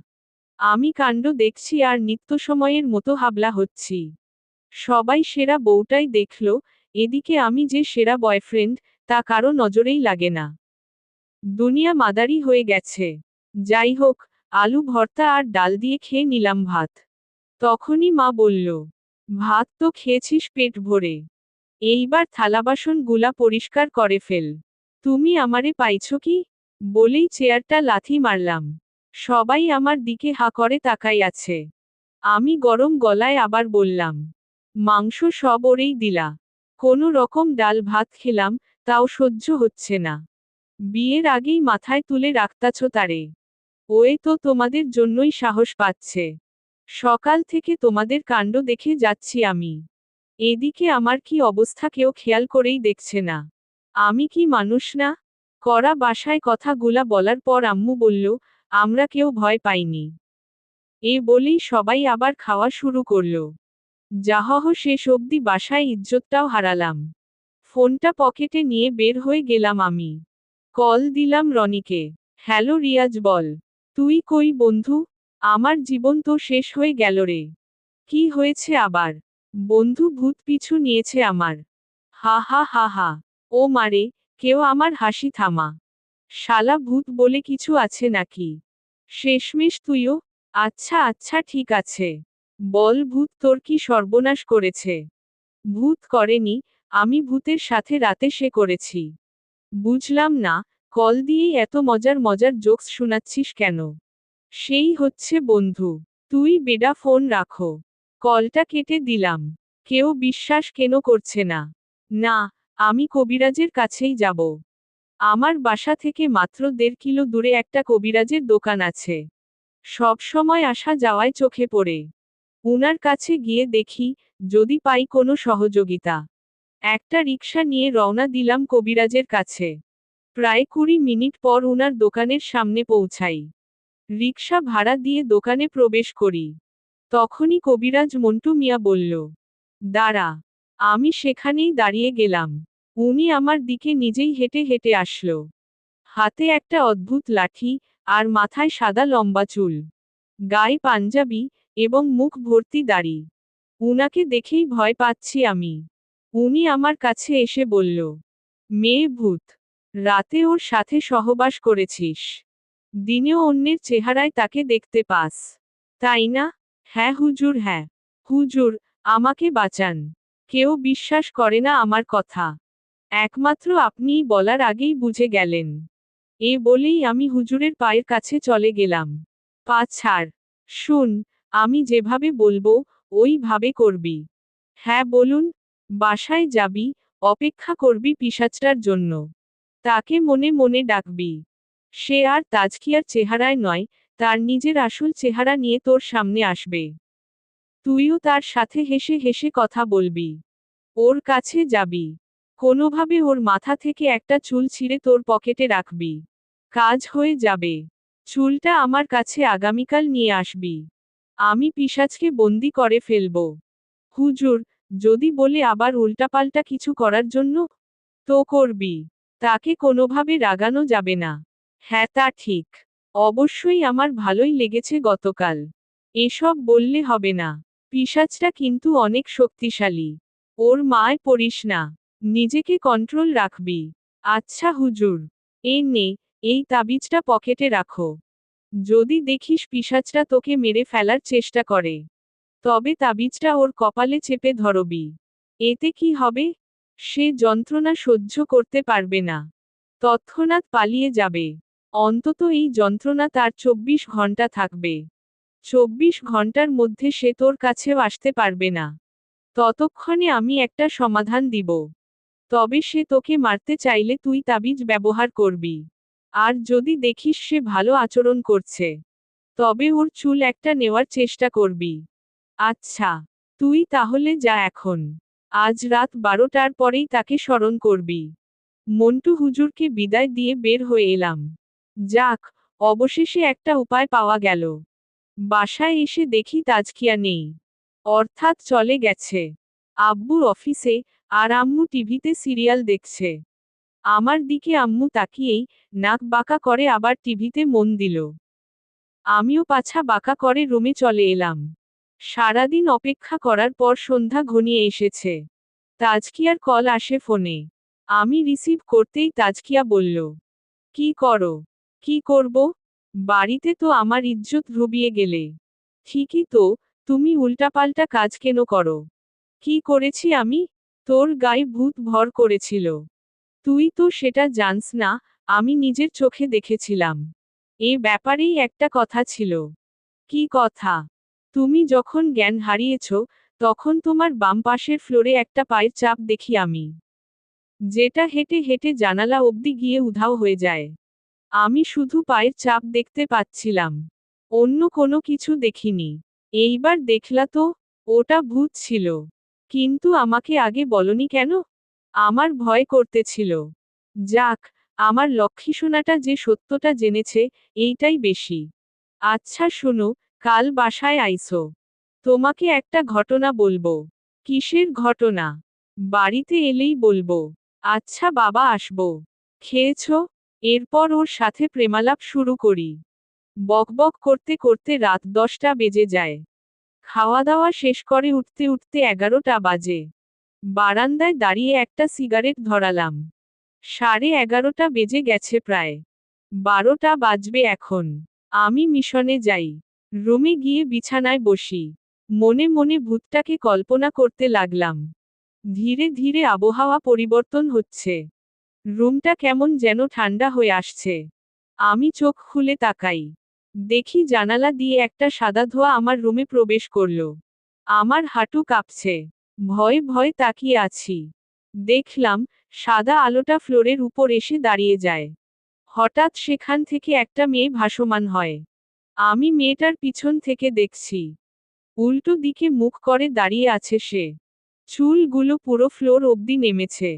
[SPEAKER 1] আমি কাণ্ড দেখছি আর নিত্য সময়ের মতো হাবলা হচ্ছি। সবাই সেরা বউটাই দেখল, এদিকে আমি যে সেরা বয়ফ্রেন্ড, তা কারো নজরেই লাগে না। দুনিয়া মাদারি হয়ে গেছে। যাই হোক, আলু ভর্তা আর ডাল দিয়ে খেয়ে নিলাম ভাত। তখনই মা বলল, ভাত তো খেয়েছিস পেট ভরে। এইবার থালাবাসন গুলা পরিষ্কার করে ফেল। তুমি আমারে পাইছো কি? বলেই চেয়ারটা লাথি মারলাম। সবাই আমার দিকে হা করে তাকাই আছে। আমি গরম গলায় আবার বললাম, মাংস সব ওরেই দিলা। কোনো রকম ডাল ভাত খেলাম, তাও সহ্য হচ্ছে না। বিয়ের আগেই মাথায় তুলে রাখতাছ তারে। ওয়ে তো তোমাদের জন্যই সাহস পাচ্ছে। সকাল থেকে তোমাদের কাণ্ড দেখে যাচ্ছি আমি। এদিকে আমার কি অবস্থা কেউ খেয়াল করেই দেখছে না। আমি কি মানুষ না? কড়া বাসায় কথাগুলা বলার পর আম্মু বলল, আমরা কেউ ভয় পাইনি। এ বলেই সবাই আবার খাওয়া শুরু করল। যাহহ শেষ অবধি বাসায় ইজ্জতটাও হারালাম। ফোনটা পকেটে নিয়ে বের হয়ে গেলাম আমি। কল দিলাম রনিকে। হ্যালো রিয়াজ বল। তুই কই বন্ধু? আমার জীবন তো শেষ হয়ে গেল রে। কি হয়েছে আবার? বন্ধু ভূত পিছু নিয়েছে আমার। হা হা হা হা। ও মারে, কেউ আমার হাসি থামা। শালা ভূত বলে কিছু আছে নাকি? শেষমেশ তুইও? আচ্ছা আচ্ছা ঠিক আছে। বল ভূত তোর কি সর্বনাশ করেছে? ভূত করেনি, আমি ভূতের সাথে রাতে সে করেছি। বুঝলাম না, কল দিয়েই এত মজার মজার জোকস শোনাচ্ছিস কেন? সেই হচ্ছে বন্ধু। তুই বেডা ফোন রাখো। কলটা কেটে দিলাম। কেউ বিশ্বাস কেন করছে না? না, আমি কবিরাজের কাছেই যাব। আমার বাসা থেকে মাত্র 1.5 কিলো দূরে একটা কবিরাজের দোকান আছে। সব সময় আসা যাওয়ায় চোখে পড়ে। উনার কাছে গিয়ে দেখি, যদি পাই কোনো সহযোগিতা। একটা রিকশা নিয়ে রওনা দিলাম কবিরাজের কাছে। প্রায় 20 মিনিট পর উনার দোকানের সামনে পৌঁছাই। রিকশা ভাড়া দিয়ে দোকানে প্রবেশ করি। তখনই কবিরাজ মন্টু মিয়া বলল, দাঁড়া। আমি সেখানেই দাঁড়িয়ে গেলাম। উনি আমার দিকে নিজেই হেঁটে হেঁটে আসলো। হাতে একটা অদ্ভুত লাঠি, আর মাথায় সাদা লম্বা চুল। গায়ে পাঞ্জাবি, এবং মুখ ভর্তি দাড়ি। উনাকে দেখেই ভয় পাচ্ছি আমি। উনি আমার কাছে এসে বলল, মেয়ে ভূত। রাতে ওর সাথে সহবাস করেছিস। দিনেও অন্যের চেহারায় তাকে দেখতে পাস। তাই না? হ্যাঁ হুজুর হ্যাঁ। হুজুর, আমাকে বাঁচান। কেউ বিশ্বাস করে না আমার কথা। একমাত্র আপনিই বলার আগেই বুঝে গেলেন। এ বলেই আমি হুজুরের পায়ের কাছে চলে গেলাম। পা ছাড়। শুন, আমি যেভাবে বলবো, ওইভাবে করবি। হ্যাঁ বলুন। বাসায় যাবি, অপেক্ষা করবি পিশাচটার জন্য। তাকে মনে মনে ডাকবি। সে আর তাজকিয়ার চেহারায় নয়, তার নিজের আসল চেহারা নিয়ে তোর সামনে আসবে। তুইও তার সাথে হেসে হেসে কথা বলবি। ওর কাছে যাবি। কোনোভাবে ওর মাথা থেকে একটা চুল ছিঁড়ে তোর পকেটে রাখবি। কাজ হয়ে যাবে। চুলটা আমার কাছে আগামীকাল নিয়ে আসবি। আমি পিশাচকে বন্দি করে ফেলব। হুজুর, যদি বলে আবার উল্টাপাল্টা কিছু করার জন্য? তো করবি। তাকে কোনোভাবে রাগানো যাবে না। হ্যাঁ তা ঠিক। অবশ্যই আমার ভালোই লেগেছে গতকাল। এসব বললে হবে না। পিশাচটা কিন্তু অনেক শক্তিশালী। ওর মায় পড়িস না। নিজেকে কন্ট্রোল রাখবি। আচ্ছা হুজুর। নে, এই তাবিজটা পকেটে রাখো। যদি দেখিস পিশাচটা তোকে মেরে ফেলার চেষ্টা করে, তবে তাবিজটা ওর কপালে চেপে ধরবি। এতে কি হবে? সে যন্ত্রণা সহ্য করতে পারবে না। তৎক্ষণাৎ পালিয়ে যাবে। অন্তত এই যন্ত্রণা তার 24 ঘন্টা থাকবে। 24 ঘন্টার মধ্যে সে তোর কাছেও আসতে পারবে না। ততক্ষণে আমি একটা সমাধান দিব। তবে সে তোকে মারতে চাইলে তুই তাবিজ ব্যবহার করবি। আর যদি দেখিস সে ভালো আচরণ করছে, তবে ওর চুল একটা নেওয়ার চেষ্টা করবি। আচ্ছা, তুই তাহলে যা এখন। আজ রাত 12টার পরেই তাকে স্মরণ করবি। মন্টু হুজুরকে বিদায় দিয়ে বের হয়ে এলাম। যাক, অবশেষে একটা উপায় পাওয়া গেল। বাসায় এসে দেখি তাজকিয়া নেই। অর্থাৎ চলে গেছে। আব্বু অফিসে, আর আম্মু টিভিতে সিরিয়াল দেখছে। আমার দিকে আম্মু তাকিয়েই নাক বাঁকা করে আবার টিভিতে মন দিল। আমিও পাছা বাঁকা করে রুমে চলে এলাম। সারাদিন অপেক্ষা করার পর সন্ধ্যা ঘনিয়ে এসেছে। তাজকিয়ার কল আসে ফোনে। আমি রিসিভ করতেই তাজকিয়া বলল, কি করো? কি করব? বাড়িতে তো আমার ইজ্জত ডুবিয়ে গেলে। ঠিকই তো, তুমি উল্টাপাল্টা কাজ কেন করো? কি করেছি আমি? তোর গায়ে ভূত ভর করেছিল। তুই তো সেটা জানস না, আমি নিজের চোখে দেখেছিলাম। এ ব্যাপারেই একটা কথা ছিল। কি কথা? তুমি যখন জ্ঞান হারিয়েছ, তখন তোমার বাম পাশের ফ্লোরে একটা পায়ের চাপ দেখি আমি। যেটা হেঁটে হেঁটে জানালা অবধি গিয়ে উধাও হয়ে যায়। আমি শুধু পায়ের চাপ দেখতে পাচ্ছিলাম। অন্য কোনো কিছু দেখিনি। এইবার দেখলা তো, ওটা ভূত ছিল। কিন্তু আমাকে আগে বলনি কেন? আমার ভয় করতেছিল। যাক, আমার লক্ষ্মীসোনাটা যে সত্যটা জেনেছে, এইটাই বেশি। আচ্ছা শোনো, কাল বাসায় আইসো। তোমাকে একটা ঘটনা বলবো। কিসের ঘটনা? বাড়িতে এলেই বলবো। আচ্ছা বাবা, আসবো। খেয়েছো? এরপর ওর সাথে প্রেমালাপ শুরু করি। বকবক করতে করতে রাত 10টা বেজে যায়। খাওয়া দাওয়া শেষ করে উঠতে উঠতে 11টা বাজে। বারান্দায় দাঁড়িয়ে একটা সিগারেট ধরালাম। 11:30 বেজে গেছে প্রায়। 12টা বাজবে এখন। আমি মিশনে যাই। রুমে গিয়ে বিছানায় বসি। মনে মনে ভূতটাকে কল্পনা করতে লাগলাম। ধীরে ধীরে আবহাওয়া পরিবর্তন হচ্ছে। রুমটা কেমন যেন ঠান্ডা হয়ে আসছে। আমি চোখ খুলে তাকাই। দেখি জানালা দিয়ে একটা সাদা ধোঁয়া আমার রুমে প্রবেশ করল। আমার হাঁটু কাঁপছে। ভয়ে ভয়ে তাকিয়ে আছি। দেখলাম, সাদা আলোটা ফ্লোরের উপর এসে দাঁড়িয়ে যায়। হঠাৎ সেখান থেকে একটা মেয়ে ভাসমান হয়। আমি মেয়েটার পিছন থেকে দেখছি। উল্টো দিকে মুখ করে দাঁড়িয়ে আছে সে। চুলগুলো পুরো ফ্লোর অবধি নেমেছে।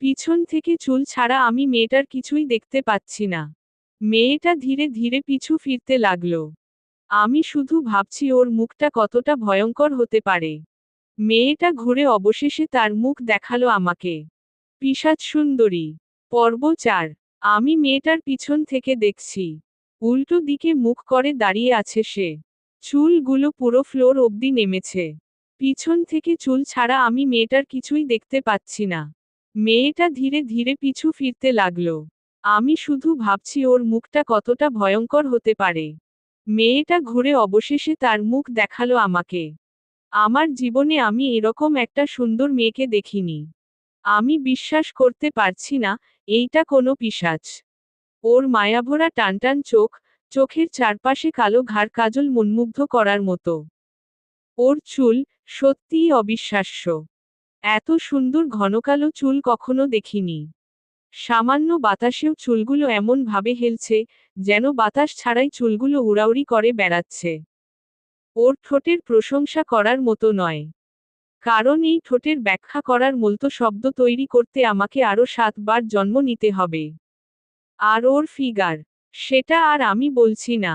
[SPEAKER 1] পিছন থেকে চুল ছাড়া আমি মেয়েটার কিছুই দেখতে পাচ্ছি না। মেয়েটা ধীরে ধীরে পিছু ফিরতে লাগলো। আমি শুধু ভাবছি ওর মুখটা কতটা ভয়ঙ্কর হতে পারে। মেয়েটা ঘুরে অবশেষে তার মুখ দেখালো আমাকে। পিশাচ সুন্দরী। পর্ব 4। আমি মেয়েটার পিছন থেকে দেখছি। উল্টো দিকে মুখ করে দাঁড়িয়ে আছে সে। চুলগুলো পুরো ফ্লোর অবধি নেমেছে। পিছন থেকে চুল ছাড়া আমি মেয়েটার কিছুই দেখতে পাচ্ছি না। মেয়েটা ধীরে ধীরে পিছু ফিরতে লাগলো। আমি শুধু ভাবছি ওর মুখটা কতটা ভয়ঙ্কর হতে পারে। মেয়েটা ঘুরে অবশেষে তার মুখ দেখালো আমাকে। আমার জীবনে আমি এরকম একটা সুন্দর মেয়েকে দেখিনি। আমি বিশ্বাস করতে পারছি না, এইটা কোনো পিশাচ। ওর মায়াভরা টানটান চোখ, চোখের চারপাশে কালো ঘাড় কাজল মনমুগ্ধ করার মতো। ওর চুল, সত্যিই অবিশ্বাস্য। এত সুন্দর ঘনকালো চুল কখনো দেখিনি। সামান্য বাতাসেও চুলগুলো এমন ভাবে হেলছে, যেন বাতাস ছাড়াই চুলগুলো উড়াউড়ি করে বেড়াচ্ছে। ওর ঠোঁটের প্রশংসা করার মতো নয়। কারণ এই ঠোঁটের ব্যাখ্যা করার মতো শব্দ তৈরি করতে আমাকে আরও 7 বার জন্ম নিতে হবে। আর ওর ফিগার, সেটা আর আমি বলছি না।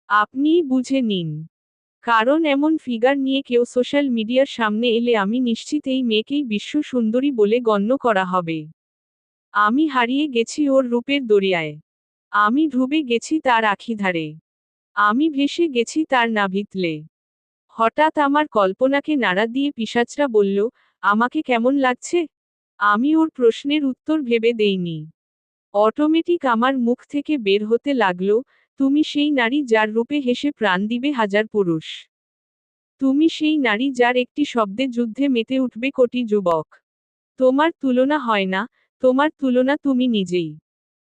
[SPEAKER 1] আপনিই বুঝে নিন। কারণ এমন ফিগার নিয়ে কেউ সোশ্যাল মিডিয়ার সামনে এলে আমি নিশ্চিত এই মেয়েকেই বিশ্ব সুন্দরী বলে গণ্য করা হবে। আমি হারিয়ে গেছি ওর রূপের দরিয়ায়। আমি ডুবে গেছি তার আখিধারে। আমি ভেসে গেছি তার নাভিতলে। হঠাৎ আমার কল্পনাকে নাড়া দিয়ে পিশাচরা বলল, আমাকে কেমন লাগছে? আমি ওর প্রশ্নের উত্তর ভেবে দেইনি। অটোমেটিক আমার মুখ থেকে বের হতে লাগলো, তুমি সেই নারী যার রূপে হেসে প্রাণ দিবে হাজার পুরুষ। তুমি সেই নারী যার একটি শব্দে যুদ্ধে মেতে উঠবে কোটি যুবক। তোমার তুলনা হয় না, তোমার তুলনা তুমি নিজেই।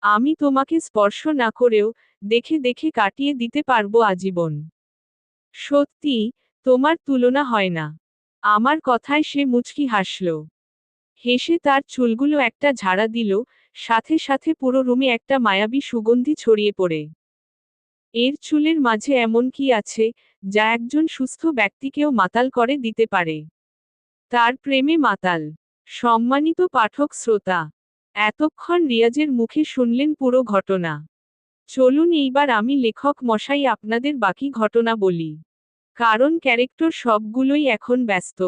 [SPEAKER 1] আমি তোমাকে স্পর্শ না করেও, দেখে দেখে কাটিয়ে দিতে পারবো আজীবন। সত্যি, তোমার তুলনা হয় না। আমার কথায় সে মুচকি হাসল। হেসে তার চুলগুলো একটা ঝাড়া দিল, সাথে সাথে পুরো রুমে একটা মায়াবী সুগন্ধি ছড়িয়ে পড়ে। এর চুলের মাঝে এমন কি আছে, যা একজন সুস্থ ব্যক্তিকেও মাতাল করে দিতে পারে? তার প্রেমে মাতাল। সম্মানিত পাঠক শ্রোতা, এতক্ষণ রিয়াজের মুখে শুনলেন পুরো ঘটনা। চলুন এইবার আমি লেখক মশাই আপনাদের বাকি ঘটনা বলি। কারণ ক্যারেক্টর সবগুলোই এখন ব্যস্ত।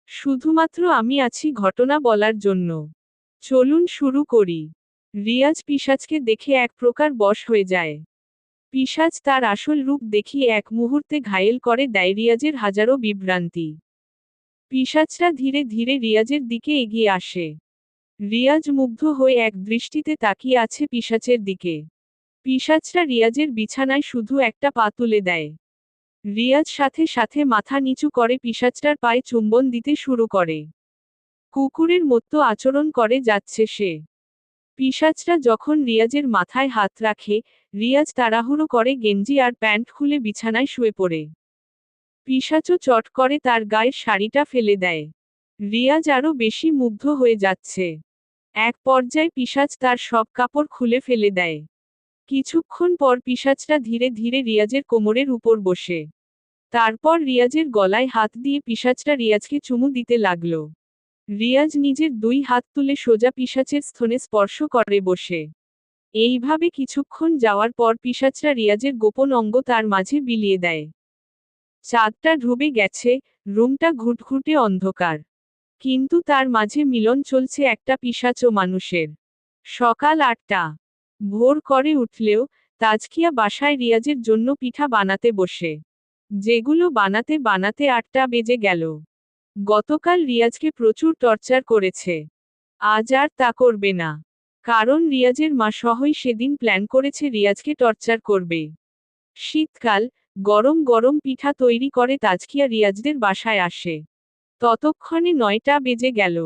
[SPEAKER 1] শুধুমাত্র আমি আছি ঘটনা বলার জন্য। চলুন শুরু করি। রিয়াজ পিশাচকে দেখে এক প্রকার বশ হয়ে যায়। পিশাচ তার আসল রূপ দেখিয়ে এক মুহূর্তে ঘায়েল করে দেয় রিয়াজের হাজারো বিভ্রান্তি। পিশাচরা ধীরে ধীরে রিয়াজের দিকে এগিয়ে আসে। রিয়াজ মুগ্ধ হয়ে এক দৃষ্টিতে তাকিয়ে আছে পিশাচের দিকে। পিশাচরা রিয়াজের বিছানায় শুধু একটা পা তুলে দেয়। রিয়াজ সাথে সাথে মাথা নিচু করে পিশাচটার পায়ে চুম্বন দিতে শুরু করে। কুকুরের মতো আচরণ করে যাচ্ছে সে। পিশাচরা যখন রিয়াজের মাথায় হাত রাখে, রিয়াজ তাড়াহুড়ো করে গেঞ্জি আর প্যান্ট খুলে বিছানায় শুয়ে পড়ে। পিশাচও চট করে তার গায়ের শাড়িটা ফেলে দেয়। রিয়াজ আরও বেশি মুগ্ধ হয়ে যাচ্ছে। এক পর্যায়ে পিশাচ তার সব কাপড় খুলে ফেলে দেয়। কিছুক্ষণ পর পিশাচটা ধীরে ধীরে রিয়াজের কোমরের উপর বসে। তারপর রিয়াজের গলায় হাত দিয়ে পিশাচটা রিয়াজকে চুমু দিতে লাগল। রিয়াজ নিজের দুই হাত তুলে সোজা পিশাচের স্তনে স্পর্শ করে বসে। এইভাবে কিছুক্ষণ যাওয়ার পর পিশাচরা রিয়াজের গোপন অঙ্গ তার মাঝে বিলিয়ে দেয়। চাঁদটা ডুবে গেছে, রুমটা ঘুটঘুটে অন্ধকার। কিন্তু তার মাঝে মিলন চলছে একটা পিশাচ ও মানুষের। সকাল 8টা। ভোর করে উঠলেও, তাজকিয়া বাসায় রিয়াজের জন্য পিঠা বানাতে বসে। যেগুলো বানাতে বানাতে 8টা বেজে গেল। গতকাল রিয়াজকে প্রচুর টর্চার করেছে। আজ আর তা করবে না। কারণ রিয়াজের মা সহই সেদিন প্ল্যান করেছে রিয়াজকে টর্চার করবে। শীতকাল, গরম গরম পিঠা তৈরি করে তাজকিয়া রিয়াজদের বাসায় আসে। ততক্ষণে 9টা বেজে গেল।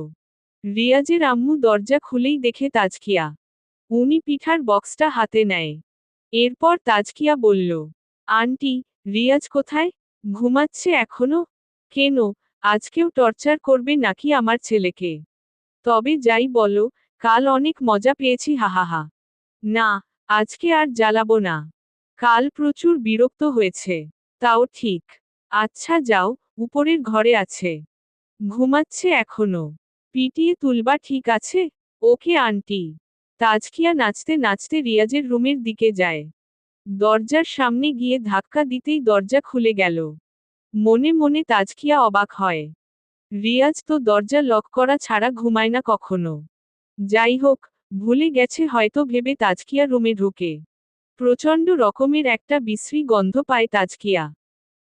[SPEAKER 1] রিয়াজের আম্মু দরজা খুলেই দেখে তাজকিয়া। উনি পিঠার বক্সটা হাতে নেয়। এরপর তাজকিয়া বলল, আন্টি, রিয়াজ কোথায়? ঘুমাচ্ছে এখনো? কেন, আজকেও টর্চার করবে নাকি আমার ছেলেকে? তবে যাই বলো, কাল অনেক মজা পেয়েছি হাহাহা। না, আজকে আর জ্বালাবো না। কাল প্রচুর বিরক্ত হয়েছে। তাও ঠিক। আচ্ছা যাও, উপরের ঘরে আছে। ঘুমাচ্ছে এখনো। পিটিয়ে তুলবা ঠিক আছে? Okay aunty. তাজকিয়া নাচতে নাচতে রিয়াজের রুমের দিকে যায়। দরজার সামনে গিয়ে ধাক্কা দিতেই দরজা খুলে গেল। মনে মনে তাজকিয়া অবাক হয়। রিয়াজ তো দরজা লক করা ছাড়া ঘুমায় না কখনো। যাই হোক, ভুলে গেছে হয়তো ভেবে তাজকিয়া রুমে ঢুকে। প্রচণ্ড রকমের একটা বিশ্রী গন্ধ পায় তাজকিয়া।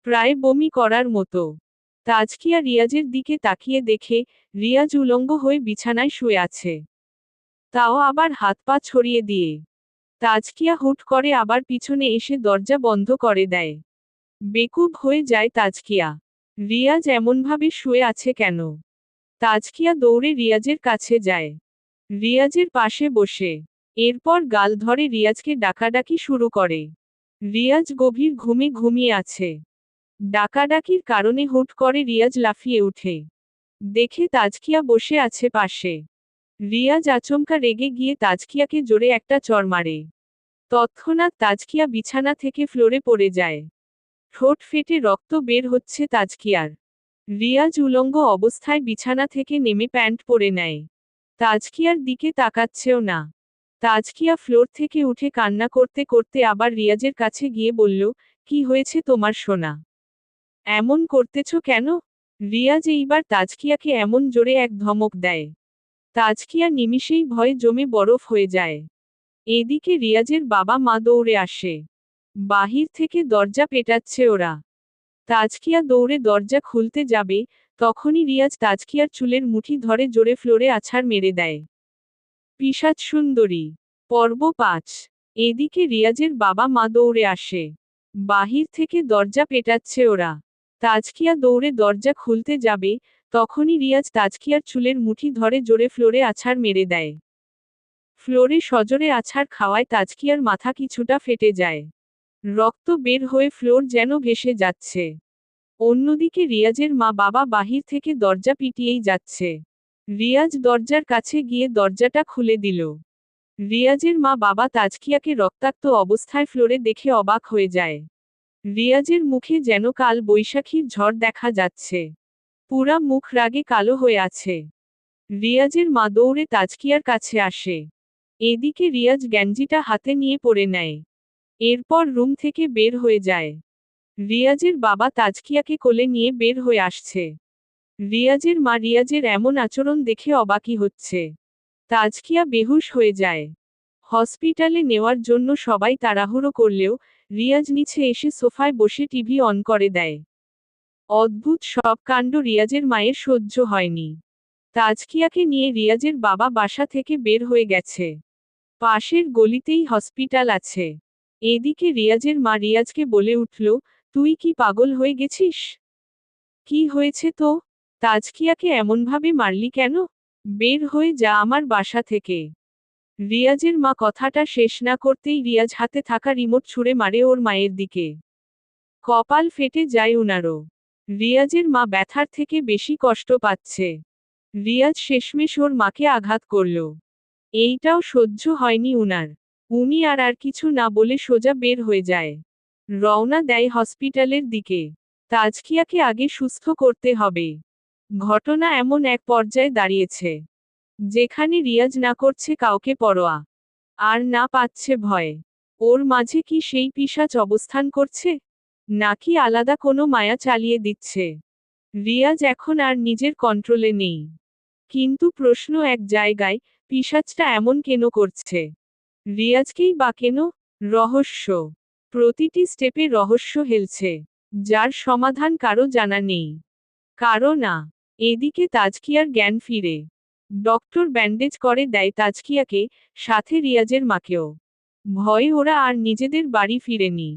[SPEAKER 1] প্রায় বমি করার মতো। তাজকিয়া রিয়াজের দিকে তাকিয়ে দেখে, রিয়াজ উলঙ্গ হয়ে বিছানায় শুয়ে আছে। তাও আবার হাত পা ছড়িয়ে দিয়ে। তাজকিয়া হুট করে আবার পিছনে এসে দরজা বন্ধ করে দেয়। বেকুব হয়ে যায় তাজকিয়া। রিয়াজ এমনভাবে শুয়ে আছে কেন? তাজকিয়া দৌড়ে রিয়াজের কাছে যায়। রিয়াজের পাশে বসে। এরপর গাল ধরে রিয়াজকে ডাকাডাকি শুরু করে। রিয়াজ গভীর ঘুমে ঘুমিয়ে আছে। ডাকাডাকির কারণে হুট করে রিয়াজ লাফিয়ে উঠে। দেখে তাজকিয়া বসে আছে পাশে। রিয়াজ আচমকা রেগে গিয়ে তাজকিয়াকে জোরে একটা চড় মারে। তৎক্ষণাৎ তাজকিয়া বিছানা থেকে ফ্লোরে পড়ে যায়। ঠোঁট ফেটে রক্ত বের হচ্ছে তাজকিয়ার। রিয়াজ উলঙ্গ অবস্থায় বিছানা থেকে নেমে প্যান্ট পরে নেয়। তাজকিয়ার দিকে তাকাচ্ছেও না। তাজকিয়া ফ্লোর থেকে উঠে কান্না করতে করতে আবার রিয়াজের কাছে গিয়ে বলল, কি হয়েছে তোমার সোনা? এমন করতেছ কেন? রিয়াজ এইবার তাজকিয়াকে এমন জোরে এক ধমক দেয়। তাজকিয়া নিমিষেই ভয়ে জমে বরফ হয়ে যায়। এদিকে রিয়াজের বাবা মা দৌড়ে আসে। বাহির থেকে দরজা পেটাচ্ছে ওরা। তাজকিয়া দৌড়ে দরজা খুলতে যাবে, তখনই রিয়াজ তাজকিয়ার চুলের মুঠি ধরে জোরে ফ্লোরে আছাড় মেরে দেয়। পিশাচ সুন্দরী। পর্ব ৫। এদিকে রিয়াজের বাবা মা দৌড়ে আসে। বাহির থেকে দরজা পেটাচ্ছে ওরা। তাজকিয়া দৌড়ে দরজা খুলতে যাবে, তখনই রিয়াজ তাজকিয়ার চুলের মুঠি ধরে জোরে ফ্লোরে আছাড় মেরে দেয়। ফ্লোরে সজোরে আছাড় খাওয়ায় তাজকিয়ার মাথা কিছুটা ফেটে যায়। রক্ত বের হয়ে ফ্লোর যেন ভেসে যাচ্ছে। অন্যদিকে রিয়াজের মা বাবা বাহির থেকে দরজা পিটিয়েই যাচ্ছে। রিয়াজ দরজার কাছে গিয়ে দরজাটা খুলে দিল। রিয়াজের মা বাবা তাজকিয়াকে রক্তাক্ত অবস্থায় ফ্লোরে দেখে অবাক হয়ে যায়। রিয়াজের মুখে যেন কাল বৈশাখীর ঝড় দেখা যাচ্ছে। পুরা মুখ রাগে কালো হয়ে আছে। রিয়াজের মা দৌড়ে তাজকিয়ার কাছে আসে। এদিকে রিয়াজ গ্যাঞ্জিটা হাতে নিয়ে পড়ে নেয়। এরপর রুম থেকে বের হয়ে যায়। রিয়াজের বাবা তাজকিয়াকে কোলে নিয়ে বের হয়ে আসছে। রিয়াজের মা রিয়াজের এমন আচরণ দেখে অবাকই হচ্ছে। তাজকিয়া বেহুশ হয়ে যায়। হসপিটালে নেওয়ার জন্য সবাই তাড়াহুড়ো করলেও রিয়াজ নিচে এসে সোফায় বসে টিভি অন করে দেয়। অদ্ভুত সব কাণ্ড রিয়াজের মায়ের সহ্য হয়নি। তাজকিয়াকে নিয়ে রিয়াজের বাবা বাসা থেকে বের হয়ে গেছে। পাশের গলিতেই হসপিটাল আছে। এদিকে রিয়াজের মা রিয়াজকে বলে উঠল, তুই কি পাগল হয়ে গেছিস? কি হয়েছে তো? তাজকিয়াকে এমনভাবে মারলি কেন? বের হয়ে যা আমার বাসা থেকে। রিয়াজের মা কথাটা শেষ না করতেই রিয়াজ হাতে থাকা রিমোট ছুঁড়ে মারে ওর মায়ের দিকে। কপাল ফেটে যায় উনারও। রিয়াজের মা ব্যথার থেকে বেশি কষ্ট পাচ্ছে। রিয়াজ শেষমেশ ওর মাকে আঘাত করল। এইটাও সহ্য হয়নি উনার। উনি আর কিছু না বলে সোজা বের হয়ে যায়। রওনা দেয় হসপিটালের দিকে। তাজকিয়াকে আগে সুস্থ করতে হবে। ঘটনা এমন এক পর্যায়ে দাঁড়িয়েছে, যেখানে রিয়াজ না করছে কাউকে পরোয়া, আর না পাচ্ছে ভয়। ওর মাঝে কি সেই পিশাচ অবস্থান করছে, নাকি আলাদা কোনো মায়া চালিয়ে দিচ্ছে? রিয়াজ এখন আর নিজের কন্ট্রোলে নেই। কিন্তু প্রশ্ন এক জায়গায়, পিশাচটা এমন কেন করছে? রিয়াজকেই বা কেন? রহস্য। প্রতিটি স্টেপে রহস্য হেলছে, যার সমাধান কারো জানা নেই। কারো না। এদিকে তাজকিয়ার জ্ঞান ফিরে। ডক্টর ব্যান্ডেজ করে দেয় তাজকিয়াকে, সাথে রিয়াজের মাকেও। ভয়ে ওরা আর নিজেদের বাড়ি ফিরেনি।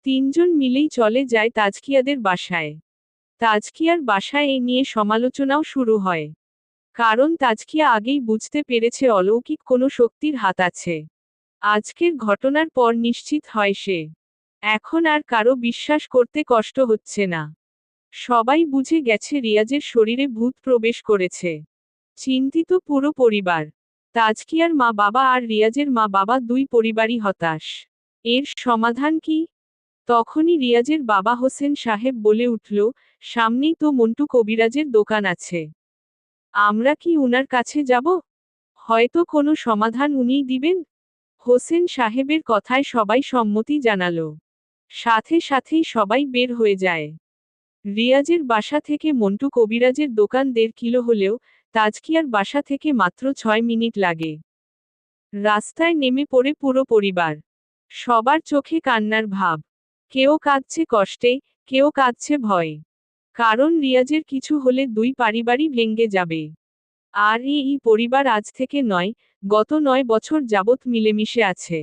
[SPEAKER 1] তিনজন মিলেই চলে যায় তাজকিয়াদের বাসায়। তাজকিয়ার বাসায় এ নিয়ে সমালোচনাও শুরু হয়। কারণ তাজকিয়া আগেই বুঝতে পেরেছে অলৌকিক কোনো শক্তির হাত আছে। আজকের ঘটনার পর নিশ্চিত হয় সে। এখন আর কারো বিশ্বাস করতে কষ্ট হচ্ছে না। সবাই বুঝে গেছে রিয়াজের শরীরে ভূত প্রবেশ করেছে। চিন্তিত পুরো পরিবার। তাজকিয়ার মা বাবা আর রিয়াজের মা বাবা দুই পরিবারই হতাশ। এর সমাধান কি? তখনই রিয়াজের বাবা হোসেন সাহেব বলে উঠল, সামনেই তো মন্টু কবিরাজের দোকান আছে। আমরা কি উনার কাছে যাব? হয়তো কোনো সমাধান উনিই দিবেন। হোসেন সাহেবের কথায় সবাই সম্মতি জানালো। সাথে সাথেই সবাই বের হয়ে যায়। রিয়াজের বাসা থেকে মন্টু কবিরাজের দোকান 1.5 কিলো হলেও তাজকিয়ার বাসা থেকে মাত্র 6 মিনিট লাগে। রাস্তায় নেমে পড়ে পুরো পরিবার। সবার চোখে কান্নার ভাব। কেউ কাঁদছে কষ্টে, কেউ কাঁদছে ভয়ে। কারণ রিয়াজের কিছু হলে দুই পরিবারই ভেঙে যাবে। আর এই পরিবার আজ থেকে নয়, গত 9 বছর যাবৎ মিলেমিশে আছে।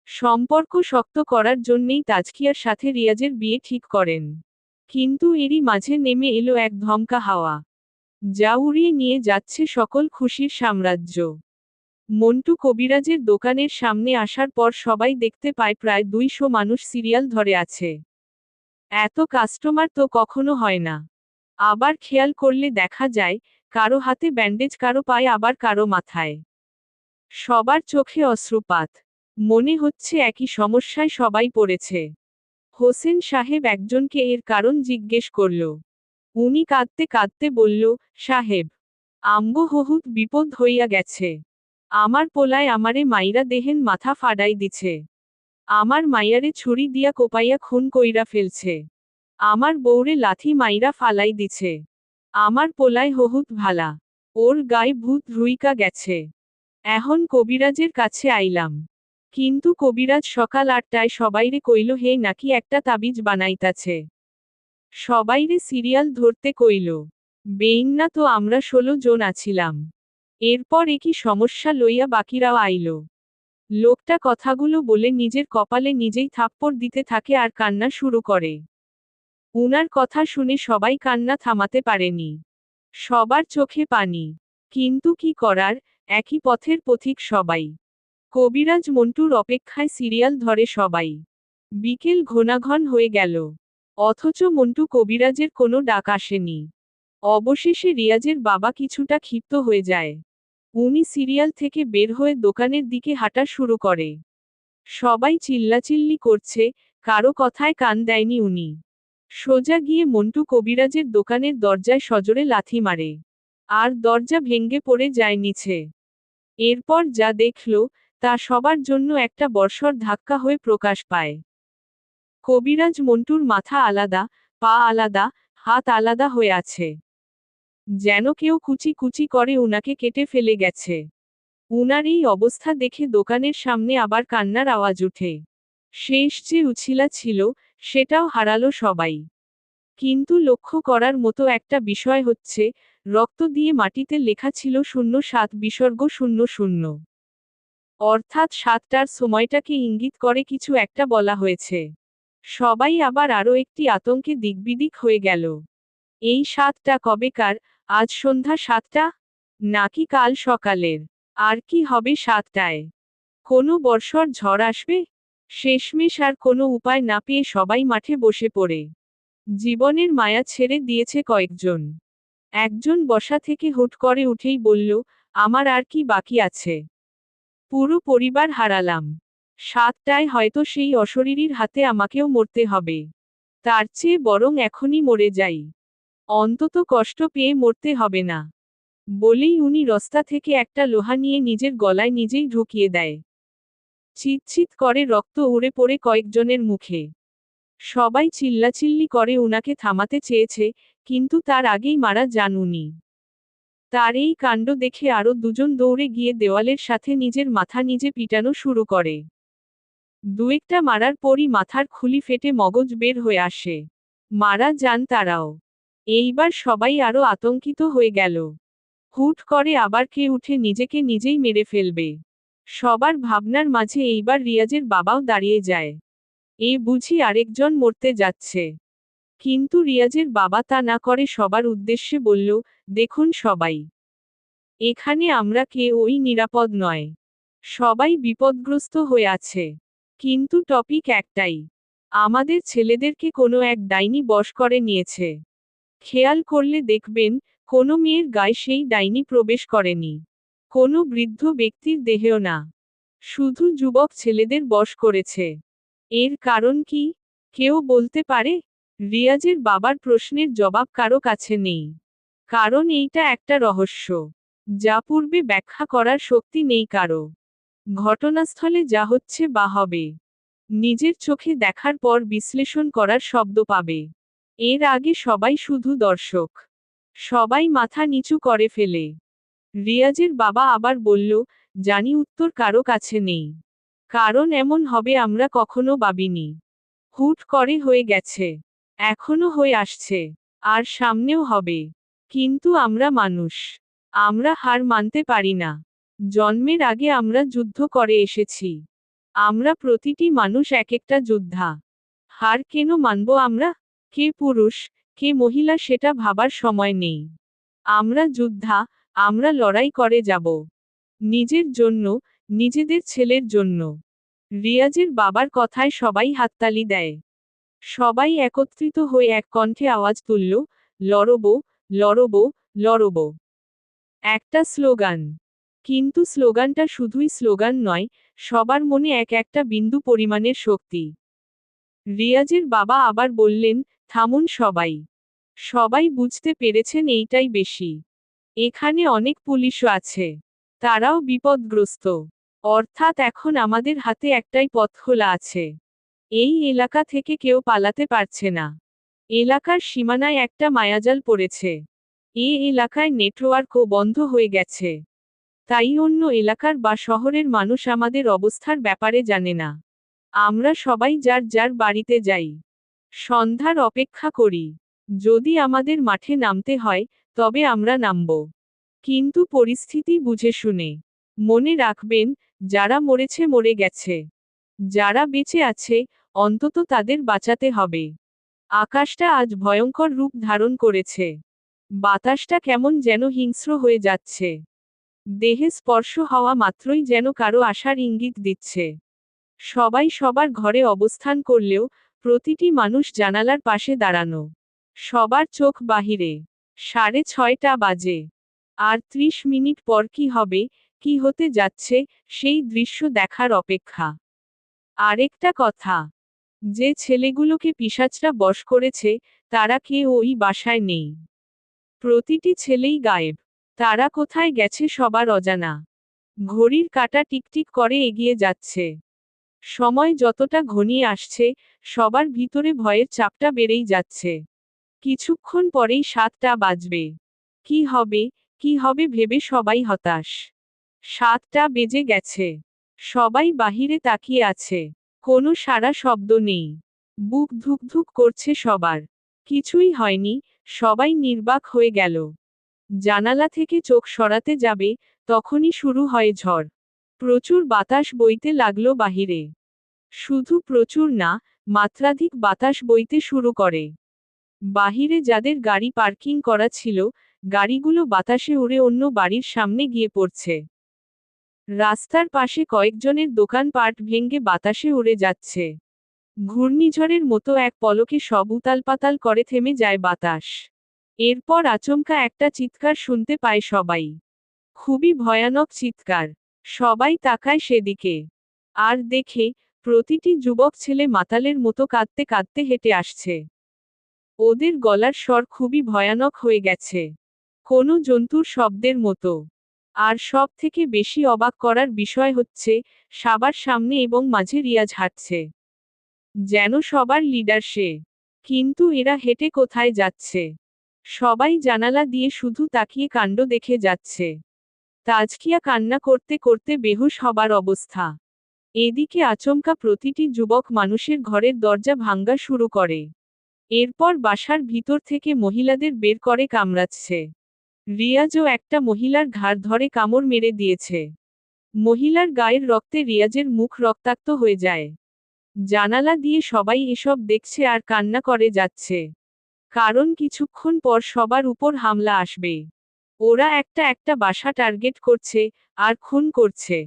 [SPEAKER 1] সম্পর্ক শক্ত করার জন্যেই তাজকিয়ার সাথে রিয়াজের বিয়ে ঠিক করেন। কিন্তু এরই মাঝে নেমে এলো এক ধমকা হাওয়া, যা উড়িয়ে নিয়ে যাচ্ছে সকল খুশির সাম্রাজ্য। মন্টু কবিরাজের দোকানের সামনে আসার পর সবাই দেখতে পায় প্রায় 200 মানুষ সিরিয়াল ধরে আছে। এত কাস্টমার তো কখনো হয় না। আবার খেয়াল করলে দেখা যায়, কারো হাতে ব্যান্ডেজ, কারো পায়ে, আবার কারো মাথায়। সবার চোখে অশ্রুপাত। মনে হচ্ছে একই সমস্যায় সবাই পড়েছে। হোসেন সাহেব একজনকে এর কারণ জিজ্ঞেস করল। উনি কাঁদতে কাঁদতে বলল, সাহেব, আমগো বহুত বিপদ হইয়া গেছে। আমার পোলায় আমারে মাইরা দেহেন মাথা ফাডাই দিছে। আমার মাইয়ারে ছুরি দিয়া কোপাইয়া খুন কইরা ফেলছে। আমার বউরে লাথি মাইরা ফালাই দিছে। আমার পোলায় বহুত ভালা। ওর গায়ে ভূত রুইকা গেছে। এখন কবিরাজের কাছে আইলাম। কিন্তু কবিরাজ সকাল 8টায় সবাইরে কইল হে নাকি একটা তাবিজ বানাইতাছে। সবাইরে সিরিয়াল ধরতে কইল। বেইন্না তো আমরা 16 জন আছিলাম। এরপর একই সমস্যা লইয়া বাকিরাও আইল। লোকটা কথাগুলো বলে নিজের কপালে নিজেই থাপ্পড় দিতে থাকে আর কান্না শুরু করে। উনার কথা শুনে সবাই কান্না থামাতে পারেনি। সবার চোখে পানি। কিন্তু কি করার, একই পথের পথিক সবাই। কবিরাজ মন্টুর অপেক্ষায় সিরিয়াল ধরে সবাই। বিকেল ঘনাঘন হয়ে গেল। অথচ মন্টু কবিরাজের কোনো ডাক আসেনি। অবশেষে রিয়াজের বাবা কিছুটা ক্ষিপ্ত হয়ে যায়। উনি সিরিয়াল থেকে বের হয়ে দোকানের দিকে হাঁটা শুরু করে। সবাই চিল্লাচিল্লি করছে, কারো কথায় কান দেয়নি উনি। সোজা গিয়ে মন্টু কবিরাজের দোকানের দরজায় সজোরে লাথি মারে। আর দরজা ভেঙ্গে পড়ে যায় নিচে। এরপর যা দেখল, তা সবার জন্য একটা বর্ষর ধাক্কা হয়ে প্রকাশ পায়। কবিরাজ মন্টুর মাথা আলাদা, পা আলাদা, হাত আলাদা হয়ে আছে। যেন কেউ কুচি কুচি করে উনাকে কেটে ফেলে গেছে। উনার এই অবস্থা দেখে দোকানের সামনে আবার কান্নার আওয়াজ উঠে। শেষ যে উছিলা ছিল, সেটাও হারালো সবাই। কিন্তু লক্ষ্য করার মতো একটা বিষয় হচ্ছে, রক্ত দিয়ে মাটিতে লেখা ছিল 07 বিসর্গ 00। অর্থাৎ 7টার সময়টাকে ইঙ্গিত করে কিছু একটা বলা হয়েছে। সবাই আবার আরও একটি আতঙ্কে দিকবিদিক হয়ে গেল। এই 7টা কবেকার, আজ সন্ধ্যা 7টা? নাকি কাল সকালের? আর কি হবে 7টায়? কোনো বর্ষর ঝড় আসবে? শেষমেশ আর কোনো উপায় না পেয়ে সবাই মাঠে বসে পড়ে। জীবনের মায়া ছেড়ে দিয়েছে কয়েকজন। একজন বসা থেকে হুট করে উঠেই বলল, আমার আর কি বাকি আছে? পুরো পরিবার হারালাম। 7টায় হয়তো সেই অশরীরীর হাতে আমাকেও মরতে হবে। তার চেয়ে বরং এখনই মরে যাই। অন্তত কষ্ট পেয়ে মরতে হবে না। বলেই উনি রস্তা থেকে একটা লোহা নিয়ে নিজের গলায় নিজেই ঢুকিয়ে দেয়। চিৎচিৎ করে রক্ত উড়ে পড়ে কয়েকজনের মুখে। সবাই চিল্লাচিল্লি করে উনাকে থামাতে চেয়েছে, কিন্তু তার আগেই মারা যান উনি। তার এই কাণ্ড দেখে আরও দুজন দৌড়ে গিয়ে দেওয়ালের সাথে নিজের মাথা নিজে পিটানো শুরু করে। দুয়েকটা মারার পরই মাথার খুলি ফেটে মগজ বের হয়ে আসে। মারা যান তারাও। এইবার সবাই আরও আতঙ্কিত হয়ে গেল। হুট করে আবার কে উঠে নিজেকে নিজেই মেরে ফেলবে। সবার ভাবনার মাঝে এইবার রিয়াজের বাবাও দাঁড়িয়ে যায়। এ বুঝি আরেকজন মরতে যাচ্ছে। কিন্তু রিয়াজের বাবা তা না করে সবার উদ্দেশ্যে বলল, দেখুন সবাই, এখানে আমরা কেউই নিরাপদ নয়। সবাই বিপদগ্রস্ত হয়ে আছে। কিন্তু টপিক একটাই। আমাদের ছেলেদেরকে কোনো এক ডাইনি বশ করে নিয়েছে। খেয়াল করলে দেখবেন, কোনো মেয়ের গায়ে সেই ডাইনি প্রবেশ করেনি। কোনো বৃদ্ধ ব্যক্তির দেহেও না। শুধু যুবক ছেলেদের বশ করেছে। এর কারণ কি? কেউ বলতে পারে? রিয়াজের বাবার প্রশ্নের জবাব কারো কাছে নেই। কারণ এইটা একটা রহস্য, যা পূর্বে ব্যাখ্যা করার শক্তি নেই কারো। ঘটনাস্থলে যা হচ্ছে বা হবে, নিজের চোখে দেখার পর বিশ্লেষণ করার শব্দ পাবে। এর আগে সবাই শুধু দর্শক। সবাই মাথা নিচু করে ফেলে। রিয়াজের বাবা আবার বলল, জানি উত্তর কারো কাছে নেই। কারণ এমন হবে আমরা কখনো ভাবিনি। হুট করে হয়ে গেছে। এখনো হয়ে আসছে। আর সামনেও হবে। কিন্তু আমরা মানুষ। আমরা হার মানতে পারি না। জন্মের আগে আমরা যুদ্ধ করে এসেছি। আমরা প্রতিটি মানুষ এক একটা যোদ্ধা। হার কেন মানব আমরা? কে পুরুষ, কে মহিলা সেটা ভাবার সময় নেই। আমরা যোদ্ধা, আমরা লড়াই করে যাব। নিজের জন্য, নিজেদের ছেলের জন্য। রিয়াজের বাবার কথায় সবাই হাততালি দেয়। সবাই একত্রিত হয়ে এক কণ্ঠে আওয়াজ তুলল, লড়বো, লড়বো, লড়বো। একটা স্লোগান। কিন্তু স্লোগানটা শুধুই স্লোগান নয়, সবার মনে এক একটা বিন্দু পরিমাণের শক্তি। রিয়াজের বাবা আবার বললেন, থামুন সবাই। সবাই বুঝতে পেরেছেন এইটাই বেশি। এখানে অনেক পুলিশও আছে। তারাও বিপদগ্রস্ত। অর্থাৎ এখন আমাদের হাতে একটাই পথ খোলা আছে। এই এলাকা থেকে কেউ পালাতে পারছে না। এলাকার সীমানায় একটা মায়াজাল পড়েছে। এ এলাকায় নেটওয়ার্কও বন্ধ হয়ে গেছে। তাই অন্য এলাকার বা শহরের মানুষ আমাদের অবস্থার ব্যাপারে জানে না। আমরা সবাই যার যার বাড়িতে যাই। সন্ধ্যার অপেক্ষা করি। যদি আমাদের মাঠে নামতে হয়, তবে আমরা নামব। কিন্তু পরিস্থিতি বুঝে শুনে। মনে রাখবেন, যারা মরেছে মরে গেছে। যারা বেঁচে আছে, অন্তত তাদের বাঁচাতে হবে। আকাশটা আজ ভয়ঙ্কর রূপ ধারণ করেছে। বাতাসটা কেমন যেন হিংস্র হয়ে যাচ্ছে। দেহে স্পর্শ হওয়া মাত্রই যেন কারো আশার ইঙ্গিত দিচ্ছে। সবাই সবার ঘরে অবস্থান করলেও, প্রতিটি মানুষ জানালার পাশে দাঁড়ানো। সবার চোখ বাহিরে। 6:30 বাজে। আর 30 মিনিট পর কি হবে, কি হতে যাচ্ছে, সেই দৃশ্য দেখার অপেক্ষা। আরেকটা কথা, যে ছেলেগুলোকে পিশাচরা বশ করেছে, তারা কেউ ওই বাসায় নেই। প্রতিটি ছেলেই গায়েব। তারা কোথায় গেছে সবার অজানা। ঘড়ির কাঁটা টিকটিক করে এগিয়ে যাচ্ছে। সময় যতটা ঘনিয়ে আসছে, সবার ভিতরে ভয়ের চাপটা বেড়েই যাচ্ছে। কিছুক্ষণ পরেই 7টা বাজবে। কি হবে, কি হবে ভেবে সবাই হতাশ। 7টা বেজে গেছে। সবাই বাহিরে তাকিয়ে আছে। কোনো সাড়া শব্দ নেই। বুক ধুকধুক করছে সবার। কিছুই হয়নি, সবাই নির্বাক হয়ে গেল। জানালা থেকে চোখ সরাতে যাবে, তখনই শুরু হয় ঝড়। প্রচুর বাতাস বইতে লাগলো বাহিরে। শুধু প্রচুর না, মাত্রাধিক বাতাস বইতে শুরু করে। বাহিরে যাদের গাড়ি পার্কিং করা ছিল, গাড়িগুলো বাতাসে উড়ে অন্য বাড়ির সামনে গিয়ে পড়ছে। রাস্তার পাশে কয়েকজনের দোকানপাট ভেঙে বাতাসে উড়ে যাচ্ছে। ঘূর্ণিঝড়ের মতো এক পলকে সব উতালপাতাল করে থেমে যায় বাতাস। এরপর আচমকা একটা চিৎকার শুনতে পায় সবাই। খুবই ভয়ানক চিৎকার। সবাই তাকায় সেদিকে। আর দেখে, প্রতিটি যুবক ছেলে মাতালের মতো কাঁদতে কাঁদতে হেঁটে আসছে। ওদের গলার স্বর খুবই ভয়ানক হয়ে গেছে। কোনো জন্তুর শব্দের মতো। আর সব থেকে বেশি অবাক করার বিষয় হচ্ছে, সবার সামনে এবং মাঝে রিয়াজ হাঁটছে। যেন সবার লিডার সে। কিন্তু এরা হেঁটে কোথায় যাচ্ছে? সবাই জানালা দিয়ে শুধু তাকিয়ে কাণ্ড দেখে যাচ্ছে। তাজকিয়া কান্না করতে করতে বেহুশ হবার অবস্থা। এদিকে আচমকা প্রতিটি যুবক মানুষের ঘরের দরজা ভাঙ্গা শুরু করে। এরপর বাসার ভিতর থেকে মহিলাদের বের করে কামড়াচ্ছে। রিয়াজও একটা মহিলার ঘাড় ধরে কামড় মেরে দিয়েছে। মহিলার গায়ের রক্তে রিয়াজের মুখ রক্তাক্ত হয়ে যায়। জানালা দিয়ে সবাই এসব দেখছে আর কান্না করে যাচ্ছে। কারণ কিছুক্ষণ পর সবার উপর হামলা আসবে। ওরা একটা একটা বাসা টার্গেট করছে, আর খুন করছে।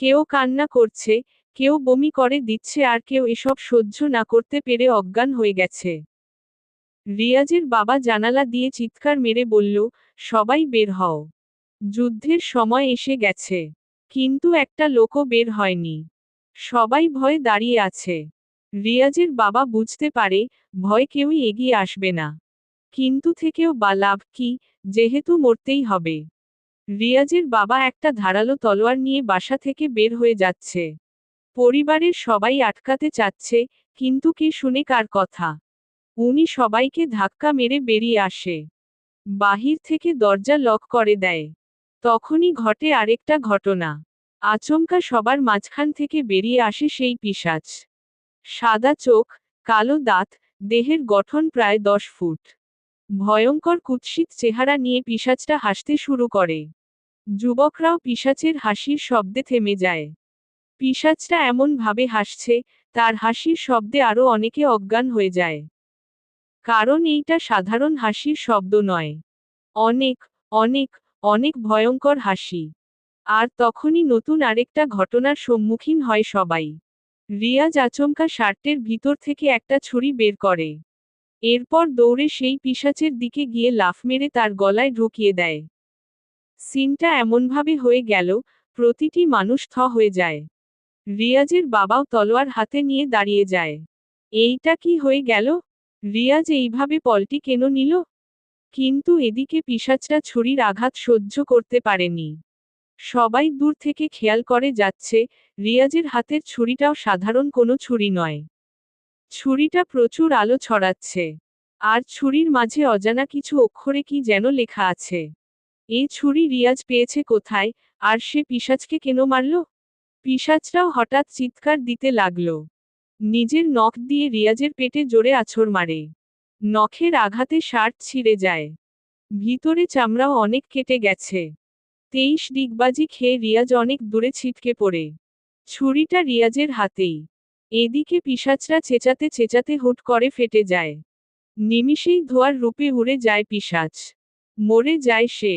[SPEAKER 1] কেউ কান্না করছে, কেউ বমি করে দিচ্ছে আর কেউ এসব সহ্য না করতে পেরে অজ্ঞান হয়ে গেছে। রিয়াজের বাবা জানালা দিয়ে চিৎকার মেরে বলল, সবাই বের হও। যুদ্ধের সময় এসে গেছে। কিন্তু একটা লোকও বের হয়নি। সবাই ভয়ে দাঁড়িয়ে আছে। রিয়াজের বাবা বুঝতে পারে, ভয় কেউই এগিয়ে আসবে না। কিন্তু থেকেও বা লাভ কি, যেহেতু মরতেই হবে। রিয়াজের বাবা একটা ধারালো তলোয়ার নিয়ে বাসা থেকে বের হয়ে যাচ্ছে। পরিবারের সবাই আটকাতে চাচ্ছে, কিন্তু কে শুনে কার কথা। উনি সবাইকে ধাক্কা মেরে বেরিয়ে আসে। বাহির থেকে দরজা লক করে দেয়। তখনই ঘটে আরেকটা ঘটনা। আচমকা সবার মাঝখান থেকে বেরিয়ে আসে সেই পিশাচ। সাদা চোখ, কালো দাঁত, দেহের গঠন প্রায় 10 ফুট। ভয়ঙ্কর কুৎসিত চেহারা নিয়ে পিশাচটা হাসতে শুরু করে। যুবকরাও পিশাচের হাসির শব্দে থেমে যায়। পিশাচটা এমন ভাবে হাসছে, তার হাসির শব্দে আরও অনেকে অজ্ঞান হয়ে যায়। কারণ এইটা সাধারণ হাসির শব্দ নয়। অনেক, অনেক, অনেক ভয়ঙ্কর হাসি। আর তখনই নতুন আরেকটা ঘটনার সম্মুখীন হয় সবাই। রিয়াজ আচমকা শার্টের ভিতর থেকে একটা ছুরি বের করে। এরপর দৌড়ে সেই পিশাচের দিকে গিয়ে লাফ মেরে তার গলায় ঢুকিয়ে দেয়। সিনটা এমনভাবে হয়ে গেল, প্রতিটি মানুষ থ হয়ে যায়। রিয়াজের বাবাও তলোয়ার হাতে নিয়ে দাঁড়িয়ে যায়। এইটা কি হয়ে গেল? রিয়াজ এইভাবে পলটি কেন নিল? কিন্তু এদিকে পিশাচরা ছুরির আঘাত সহ্য করতে পারেনি। সবাই দূর থেকে খেয়াল করে যাচ্ছে, রিয়াজের হাতের ছুরিটাও সাধারণ কোনো ছুরি নয়। ছুরিটা প্রচুর আলো ছড়াচ্ছে। আর ছুরির মাঝে অজানা কিছু অক্ষরে কি যেন লেখা আছে। এ ছুরি রিয়াজ পেয়েছে কোথায়, আর সে পিশাচকে কেন মারল? পিশাচরাও হঠাৎ চিৎকার দিতে লাগল। নিজের নখ দিয়ে রিয়াজের পেটে জোরে আছড় মারে। নখের আঘাতে শার্ট ছিঁড়ে যায়। ভিতরে চামড়াও অনেক কেটে গেছে। 23 ডিগবাজি খেয়ে রিয়াজ অনেক দূরে ছিটকে পড়ে। ছুরিটা রিয়াজের হাতেই। এদিকে পিশাচরা চেঁচাতে চেঁচাতে হুট করে ফেটে যায়। নিমিষেই ধোঁয়ার রূপে উড়ে যায় পিশাচ। মরে যায় সে।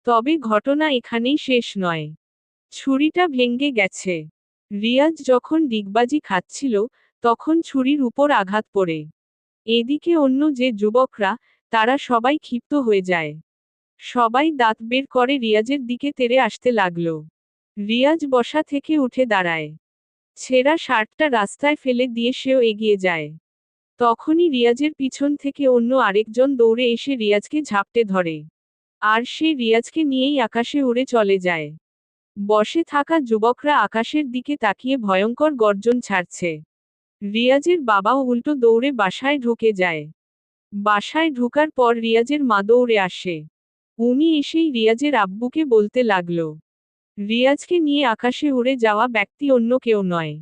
[SPEAKER 1] তবে ঘটনা এখানেই শেষ নয়। ছুরিটা ভেঙে গেছে। রিয়াজ যখন ডিগবাজি খাচ্ছিল, তখন ছুরির উপর আঘাত পড়ে। এদিকে অন্য যে যুবকরা, তারা সবাই ক্ষিপ্ত হয়ে যায়। সবাই দাঁত বের করে রিয়াজের দিকে তেড়ে আসতে লাগল। রিয়াজ বসা থেকে উঠে দাঁড়ায়। ছেঁড়া শার্টটা রাস্তায় ফেলে দিয়ে সেও এগিয়ে যায়। তখনই রিয়াজের পিছন থেকে অন্য আরেকজন দৌড়ে এসে রিয়াজকে ঝাপটে ধরে। আর সে রিয়াজকে নিয়েই আকাশে উড়ে চলে যায়। বসে থাকা যুবকরা আকাশের দিকে তাকিয়ে ভয়ঙ্কর গর্জন ছাড়ছে। রিয়াজের বাবাও উল্টো দৌড়ে বাসায় ঢুকে যায়। বাসায় ঢুকার পর রিয়াজের মা দৌড়ে আসে। উনি এসেই রিয়াজের আব্বুকে বলতে লাগল, রিয়াজকে নিয়ে আকাশে উড়ে যাওয়া ব্যক্তি অন্য কেউ নয়।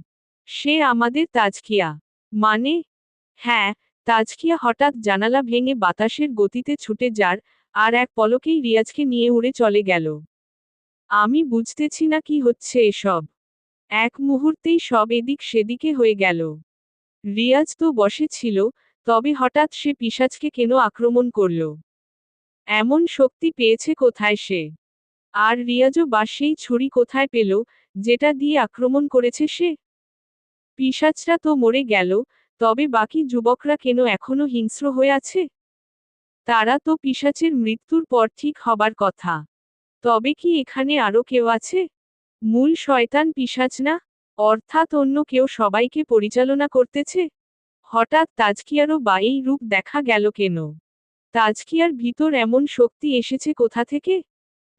[SPEAKER 1] সে আমাদের তাজকিয়া। মানে? হ্যাঁ, তাজকিয়া হঠাৎ জানালা ভেঙে বাতাসের গতিতে ছুটে যার, আর এক পলকেই রিয়াজকে নিয়ে উড়ে চলে গেল। আমি বুঝতেছি না কি হচ্ছে এসব। এক মুহূর্তেই সব এদিক সেদিকে হয়ে গেল। রিয়াজ তো বসে ছিল, তবে হঠাৎ সে পিশাচকে কেন আক্রমণ করল? এমন শক্তি পেয়েছে কোথায় সে? আর রিয়াজও বা সেই ছুরি কোথায় পেল, যেটা দিয়ে আক্রমণ করেছে সে? পিশাচরা তো মরে গেল, তবে বাকি যুবকরা কেন এখনো হিংস্র হয়ে আছে? তারা তো পিশাচের মৃত্যুর পর ঠিক হবার কথা। তবে কি এখানে আরো কেউ আছে? মূল শয়তান পিশাচ না? অর্থাৎ অন্য কেউ সবাইকে পরিচালনা করতেছে? হঠাৎ তাজকিয়ারও বা এই রূপ দেখা গেল কেন? তাজকিয়ার ভিতর এমন শক্তি এসেছে কোথা থেকে?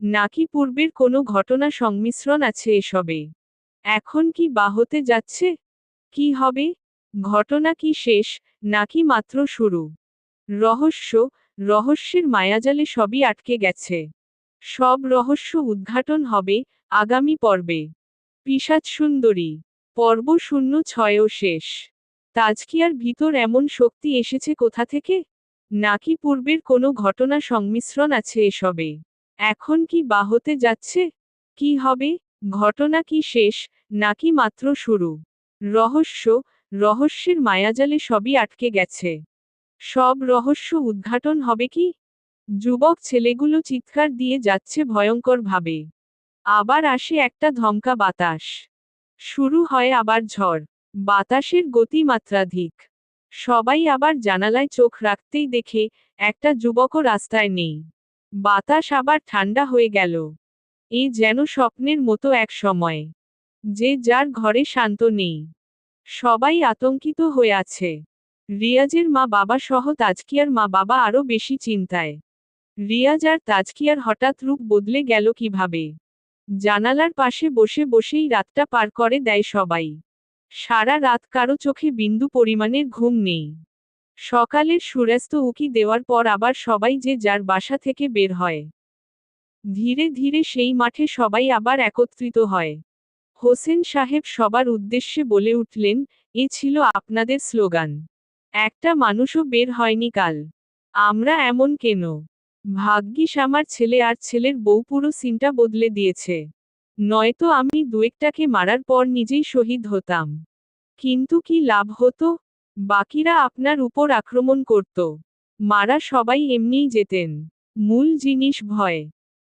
[SPEAKER 1] নাকি পূর্বের কোনো ঘটনা সংমিশ্রণ আছে এসবে? এখন কি বা হতে যাচ্ছে? কি হবে? ঘটনা কি শেষ, নাকি মাত্র শুরু? রহস্য, রহস্যের মায়াজালে সবই আটকে গেছে। সব রহস্য উদ্ঘাটন হবে আগামী পর্বে। পিশাচ সুন্দরী পর্ব 06ও শেষ। তাজকিয়ার ভিতর এমন শক্তি এসেছে কোথা থেকে? নাকি পূর্বের কোনো ঘটনা সংমিশ্রণ আছে এসবে? এখন কি বা হতে যাচ্ছে? কি হবে? ঘটনা কি শেষ, নাকি মাত্র শুরু? রহস্য, রহস্যের মায়াজালে সবই আটকে গেছে। সব রহস্য উদ্ঘাটন হবে কি? যুবক ছেলেগুলো চিৎকার দিয়ে যাচ্ছে ভয়ঙ্কর ভাবে। আবার আসে একটা ধমকা বাতাস। শুরু হয় আবার ঝড়। বাতাসের গতি মাত্রাধিক। সবাই আবার জানালায় চোখ রাখতেই দেখে, একটা যুবকও রাস্তায় নেই। বাতাস আবার ঠান্ডা হয়ে গেল। এ যেন স্বপ্নের মতো এক সময়। যে যার ঘরে শান্ত নেই। সবাই আতঙ্কিত হয়ে আছে। রিয়াজের মা বাবা সহ তাজকিয়ার মা বাবা আরো বেশি চিন্তায়। রিয়াজ আর তাজকিয়ার হঠাৎ রূপ বদলে গেল কিভাবে? জানালার পাশে বসে বসেই রাতটা পার করে দেয় সবাই। সারা রাত কারো চোখে বিন্দু পরিমাণের ঘুম নেই। সকালের সূর্যাস্ত উকি দেওয়ার পর আবার সবাই যে যার বাসা থেকে বের হয়। ধীরে ধীরে সেই মাঠে সবাই আবার একত্রিত হয়। হোসেন সাহেব সবার উদ্দেশ্যে বলে উঠলেন, এ ছিল আপনাদের স্লোগান। একটা মানুষও বের হয়নি কাল। আমরা এমন কেন? ভাগ্যিস আমার ছেলে আর ছেলের বউ পুরো সিনটা বদলে দিয়েছে। নয়তো আমি দুয়েকটাকে মারার পর নিজেই শহীদ হতাম। কিন্তু কি লাভ হতো? বাকিরা আপনার উপর আক্রমণ করত। মারা সবাই এমনিই যেতেন। মূল জিনিস ভয়।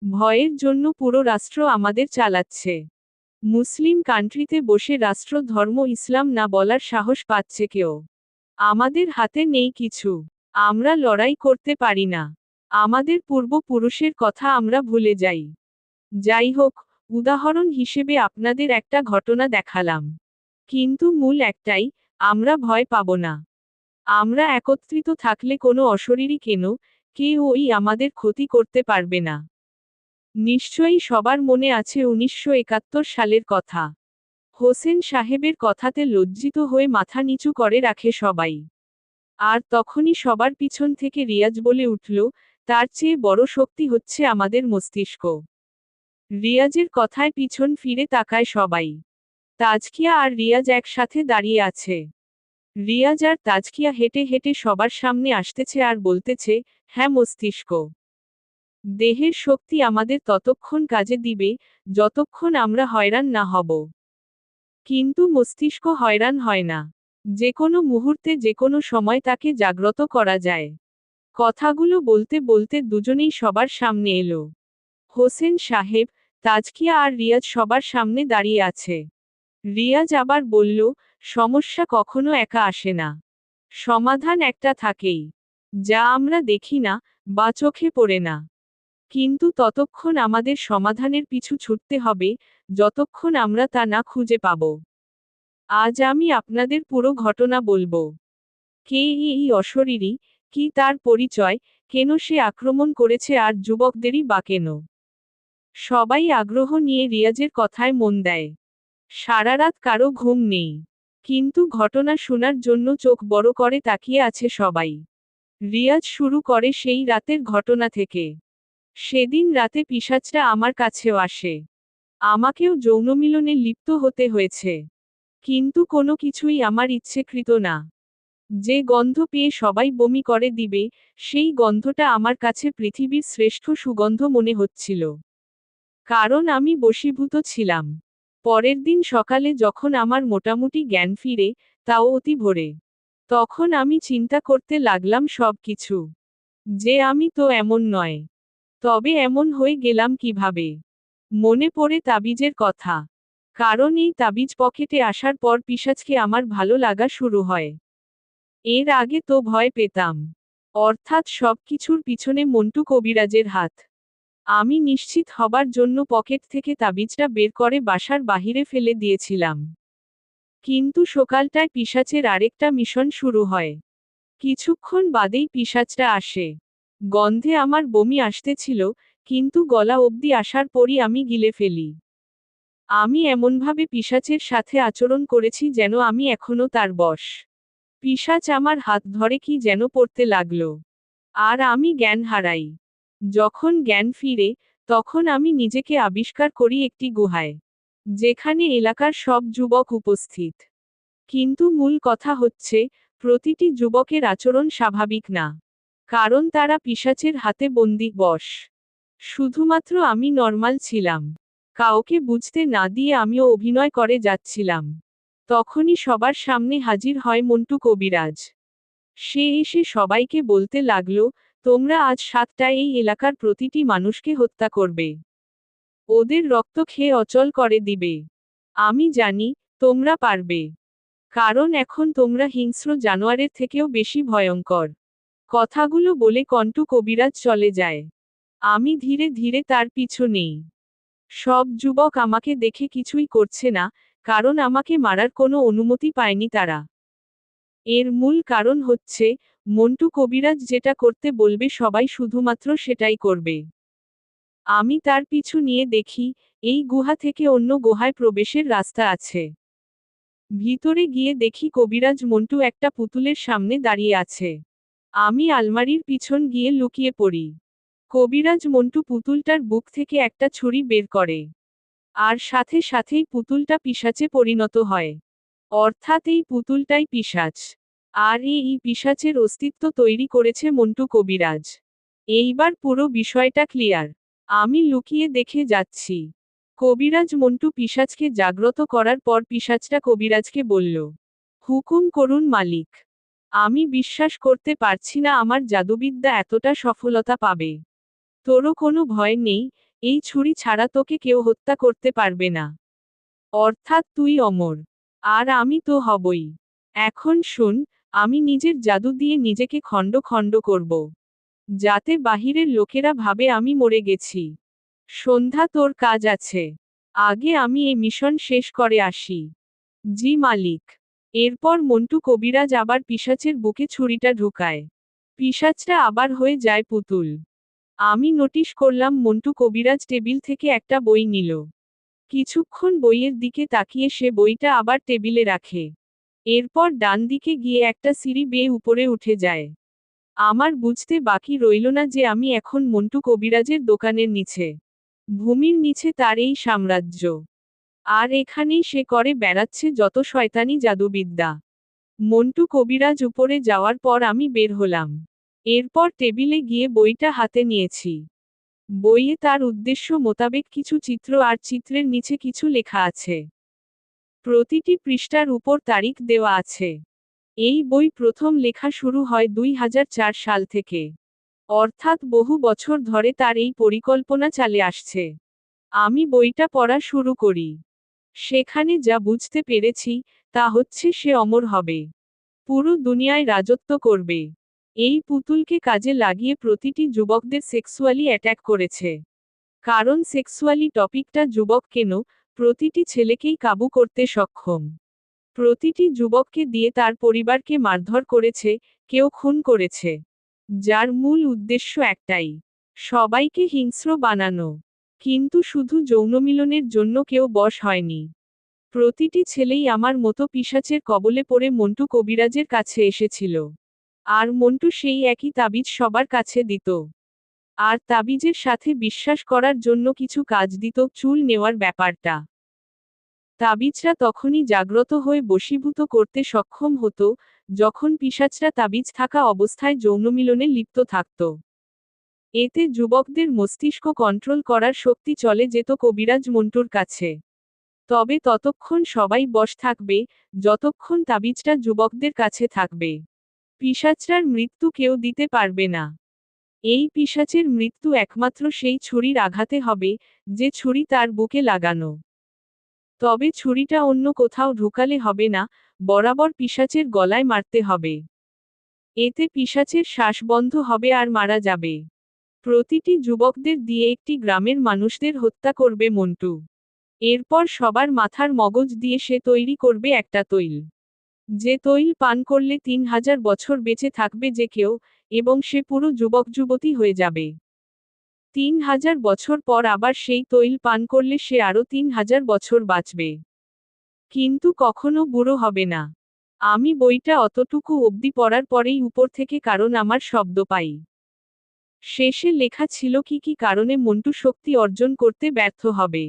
[SPEAKER 1] ভয়ের জন্য পুরো রাষ্ট্র আমাদের চালাচ্ছে। মুসলিম কান্ট্রিতে বসে রাষ্ট্র ধর্ম ইসলাম না বলার সাহস পাচ্ছে কেউ। আমাদের হাতে নেই কিছু। আমরা লড়াই করতে পারি না। আমাদের পূর্বপুরুষের কথা আমরা ভুলে যাই। যাই হোক, উদাহরণ হিসেবে আপনাদের একটা ঘটনা দেখালাম। কিন্তু মূল একটাই, আমরা ভয় পাব না। আমরা একত্রিত থাকলে কোনো অশরীরী কেউই আমাদের ক্ষতি করতে পারবে না। নিশ্চয়ই সবার মনে আছে 1971 সালের কথা। হোসেন সাহেবের কথাতে লজ্জিত হয়ে মাথা নিচু করে রাখে সবাই। আর তখনই সবার পিছন থেকে রিয়াজ বলে উঠল, তার চেয়ে বড় শক্তি হচ্ছে আমাদের মস্তিষ্ক। রিয়াজের কথায় পিছন ফিরে তাকায় সবাই। তাজকিয়া আর রিয়াজ একসাথে দাঁড়িয়ে আছে। রিয়াজ আর তাজকিয়া হেঁটে হেঁটে সবার সামনে আসতেছে আর বলতেছে, হ্যাঁ মস্তিষ্ক। দেহের শক্তি আমাদের ততক্ষণ কাজে দিবে, যতক্ষণ আমরা হয়রান না হব। কিন্তু মস্তিষ্ক হয়রান হয় না। যে কোনো মুহূর্তে যে কোনো সময় তাকে জাগ্রত করা যায়। কথাগুলো বলতে বলতে দুজনেই সবার সামনে এলো। হোসেন সাহেব, তাজকিয়া আর রিয়াজ সবার সামনে দাঁড়িয়ে আছে। রিয়াজ আবার বলল, সমস্যা কখনো একা আসে না। সমাধান একটা থাকেই, যা আমরা দেখি না বা চোখে পড়ে না। কিন্তু ততক্ষণ আমাদের সমাধানের পিছু ছুটতে হবে, যতক্ষণ আমরা তা না খুঁজে পাব। আজ আমি আপনাদের পুরো ঘটনা বলবো। কে এই অশরীরী, কি তার পরিচয়, কেন সে আক্রমণ করেছে আর যুবকদেরই বা কেন? সবাই আগ্রহ নিয়ে রিয়াজের কথায় মন দেয়। সারারাত কারো ঘুম নেই। কিন্তু ঘটনা শোনার জন্য চোখ বড় করে তাকিয়ে আছে সবাই। রিয়াজ শুরু করে সেই রাতের ঘটনা থেকে। সেদিন রাতে পিশাচরা আমার কাছেও আসে। আমাকেও যৌনমিলনে লিপ্ত হতে হয়েছে। কিন্তু কোনো কিছুই আমার ইচ্ছেকৃত না। যে গন্ধ পেয়ে সবাই বমি করে দিবে, সেই গন্ধটা আমার কাছে পৃথিবীর শ্রেষ্ঠ সুগন্ধ মনে হচ্ছিল। কারণ আমি বশীভূত ছিলাম। পরের দিন সকালে যখন আমার মোটামুটি জ্ঞান ফিরে, তাও অতি ভোরে, তখন আমি চিন্তা করতে লাগলাম সব কিছু। যে আমি তো এমন নয়। তবে এমন হয়ে গেলাম কিভাবে? মনে পড়ে তাবিজের কথা। কারণ এই তাবিজ পকেটে আসার পর পিশাচকে আমার ভালো লাগা শুরু হয়। এর আগে তো ভয় পেতাম। অর্থাৎ সবকিছুর পিছনে মন্টু কবিরাজের হাত। আমি নিশ্চিত হবার জন্য পকেট থেকে তাবিজটা বের করে বাসার বাহিরে ফেলে দিয়েছিলাম। কিন্তু সকালটায় পিশাচের আরেকটা মিশন শুরু হয়। কিছুক্ষণ বাদেই পিশাচটা আসে। গন্ধে আমার বমি আসতেছিল, কিন্তু গলা অবধি আসার পরই আমি গিলে ফেলি। আমি এমনভাবে পিশাচের সাথে আচরণ করেছি যেন আমি এখনো তার বশ। পিশাচ আমার হাত ধরে কি যেন পড়তে লাগলো। আর আমি জ্ঞান হারাই। যখন জ্ঞান ফিরে, তখন আমি নিজেকে আবিষ্কার করি একটি গুহায়, যেখানে এলাকার সব যুবক উপস্থিত। কিন্তু মূল কথা হচ্ছে, প্রতিটি যুবকের আচরণ স্বাভাবিক না। কারণ তারা পিশাচের হাতে বন্দি বশ। শুধুমাত্র আমি নর্মাল ছিলাম। কাউকে বুঝতে না দিয়ে আমিও অভিনয় করে যাচ্ছিলাম। তখনই সবার সামনে হাজির হয় মন্টু কবিরাজ। সে এসে সবাইকে বলতে লাগলো, তোমরা আজ 7টায় এই এলাকার প্রতিটি মানুষকে হত্যা করবে। ওদের রক্ত খেয়ে অচল করে দিবে। আমি জানি, তোমরা পারবে। কারণ এখন তোমরা হিংস্র জানোয়ারের থেকেও বেশি ভয়ঙ্কর। কথাগুলো বলে কন্টু কবিরাজ চলে যায়। আমি ধীরে ধীরে তার পিছু নেই। সব যুবক আমাকে দেখে কিছুই করছে না, কারণ আমাকে মারার কোনো অনুমতি পায়নি তারা। এর মূল কারণ হচ্ছে, মন্টু কবিরাজ যেটা করতে বলবে সবাই শুধুমাত্র সেটাই করবে। আমি তার পিছু নিয়ে দেখি, এই গুহা থেকে অন্য গুহায় প্রবেশের রাস্তা আছে। ভিতরে গিয়ে দেখি কবিরাজ মন্টু একটা পুতুলের সামনে দাঁড়িয়ে আছে। আমি আলমারির পিছন গিয়ে লুকিয়ে পড়ি। কবিরাজ মন্টু পুতুলটার বুক থেকে একটা ছুরি বের করে। আর সাথে সাথেই পুতুলটা পিশাচে পরিণত হয়। অর্থাৎ এই পুতুলটাই পিশাচ। আর এই পিশাচের অস্তিত্ব তৈরি করেছে মন্টু কবিরাজ। এইবার পুরো বিষয়টা ক্লিয়ার। আমি লুকিয়ে দেখে যাচ্ছি। কবিরাজ মন্টু পিশাচকে জাগ্রত করার পর পিশাচটা কবিরাজকে বলল, হুকুম করুন মালিক। আমি বিশ্বাস করতে পারছি না আমার জাদুবিদ্যা এতটা সফলতা পাবে। তোরও কোনো ভয় নেই, এই ছুরি ছাড়া তোকে কেউ হত্যা করতে পারবে না। অর্থাৎ তুই অমর। আর আমি তো হবই। এখন শুন, আমি নিজের জাদু দিয়ে নিজেকে খণ্ড খণ্ড করব। যাতে বাহিরের লোকেরা ভাবে আমি মরে গেছি। সন্ধ্যা তোর কাজ আছে। আগে আমি এই মিশন শেষ করে আসি। জি মালিক। এরপর মন্টু কবিরাজ আবার পিশাচের বুকে ছুরিটা ঢুকায়। পিশাচটা আবার হয়ে যায় পুতুল। আমি নোটিশ করলাম মন্টু কবিরাজ টেবিল থেকে একটা বই নিল। কিছুক্ষণ বইয়ের দিকে তাকিয়ে সে বইটা আবার টেবিলে রাখে। এরপর ডান দিকে গিয়ে একটা সিঁড়ি বেয়ে উপরে উঠে যায়। আমার বুঝতে বাকি রইল না যে আমি এখন মন্টু কবিরাজের দোকানের নিচে। ভূমির নিচে তার এই সাম্রাজ্য। আর এখানেই সে করে বেড়াচ্ছে যত শয়তানি জাদুবিদ্যা। মন্টু কবিরাজ উপরে যাওয়ার পর আমি বের হলাম। এরপর টেবিলে গিয়ে বইটা হাতে নিয়েছি। বইয়ে তার উদ্দেশ্য মোতাবেক কিছু চিত্র আর চিত্রের নিচে কিছু লেখা আছে। প্রতিটি পৃষ্ঠার উপর তারিখ দেওয়া আছে। এই বই প্রথম লেখা শুরু হয় 2004 সাল থেকে। অর্থাৎ বহু বছর ধরে তার এই পরিকল্পনা চালে আসছে। আমি বইটা পড়া শুরু করি। সেখানে যা বুঝতে পেরেছি, তা হচ্ছে সে অমর হবে। পুরো দুনিয়ায় রাজত্ব করবে। এই পুতুলকে কাজে লাগিয়ে প্রতিটি যুবকদের সেক্সুয়ালি অ্যাট্যাক করেছে। কারণ সেক্সুয়ালি টপিকটা যুবক কেন, প্রতিটি ছেলেকেই কাবু করতে সক্ষম। প্রতিটি যুবককে দিয়ে তার পরিবারকে মারধর করেছে, কেউ খুন করেছে। যার মূল উদ্দেশ্য একটাই, সবাইকে হিংস্র বানানো। কিন্তু শুধু যৌনমিলনের জন্য কেউ বশ হয়নি। প্রতিটি ছেলেই আমার মতো পিশাচের কবলে পড়ে মন্টু কবিরাজের কাছে এসেছিল। আর মন্টু সেই একই তাবিজ সবার কাছে দিত। আর তাবিজের সাথে বিশ্বাস করার জন্য কিছু কাজ দিত, চুল নেওয়ার ব্যাপারটা। তাবিজরা তখনই জাগ্রত হয়ে বশীভূত করতে সক্ষম হতো, যখন পিশাচরা তাবিজ থাকা অবস্থায় যৌনমিলনে লিপ্ত থাকত। এতে যুবকদের মস্তিষ্ক কন্ট্রোল করার শক্তি চলে যেত কবিরাজ মন্টুর কাছে। তবে ততক্ষণ সবাই বশ থাকবে, যতক্ষণ তাবিজটা যুবকদের কাছে থাকবে। পিশাচরার মৃত্যু কেউ দিতে পারবে না। এই পিশাচের মৃত্যু একমাত্র সেই ছুরির আঘাতে হবে, যে ছুরি তার বুকে লাগানো। তবে ছুরিটা অন্য কোথাও ঢুকালে হবে না, বরাবর পিশাচের গলায় মারতে হবে। এতে পিশাচের শ্বাস বন্ধ হবে আর মারা যাবে। প্রতিটি যুবকদের দিয়ে একটি গ্রামের মানুষদের হত্যা করবে মন্টু। এরপর সবার মাথার মগজ দিয়ে সে তৈরি করবে একটা তৈল। যে তৈল পান করলে 3000 বছর বেঁচে থাকবে যে কেউ, এবং সে পুরো যুবক যুবতী হয়ে যাবে। 3000 বছর পর আবার সেই তৈল পান করলে সে আরও 3000 বছর বাঁচবে। কিন্তু কখনো বুড়ো হবে না। আমি বইটা অতটুকু অবধি পড়ার পরেই উপর থেকে কারণ আমার শব্দ পাই। শেষে লেখা ছিল কি কি কারণে মন্টু শক্তি অর্জন করতে ব্যর্থ হবে।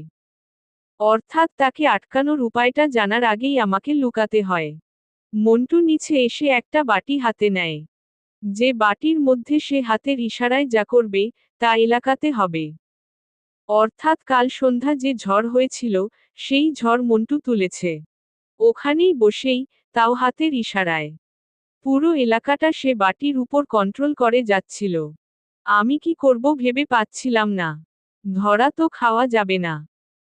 [SPEAKER 1] অর্থাৎ তাকে আটকানোর উপায়টা জানার আগেই আমাকে লুকাতে হয়। মন্টু নিচে এসে একটা বাটি হাতে নেয়। যে বাটির মধ্যে সে হাতের ইশারায় যা করবে, তা এলাকাতে হবে। অর্থাৎ কাল সন্ধ্যা যে ঝড় হয়েছিল, সেই ঝড় মন্টু তুলেছে। ওখানেই বসেই, তাও হাতের ইশারায়। পুরো এলাকাটা সে বাটির উপর কন্ট্রোল করে যাচ্ছিল। আমি কি করব ভেবে পাচ্ছিলাম না। ধরা তো খাওয়া যাবে না।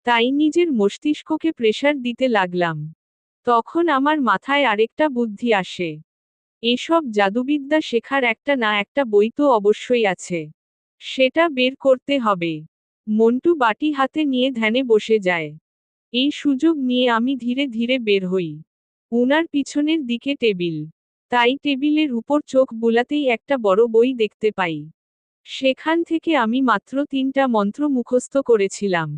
[SPEAKER 1] তাই নিজের মস্তিষ্ককে প্রেসার দিতে লাগলাম। তখন আমার মাথায় আরেকটা বুদ্ধি আসে। এসব জাদুবিদ্যা শেখার একটা না একটা বই তো অবশ্যই আছে। সেটা বের করতে হবে। মন্টু বাটি হাতে নিয়ে ধ্যানে বসে যায়। এই সুযোগ নিয়ে আমি ধীরে ধীরে বের হই। উনার পিছনের দিকে টেবিল। তাই টেবিলের উপর চোখ বুলাতেই একটা বড় বই দেখতে পাই। সেখান থেকে আমি মাত্র 3টা মন্ত্র মুখস্থ করেছিলাম।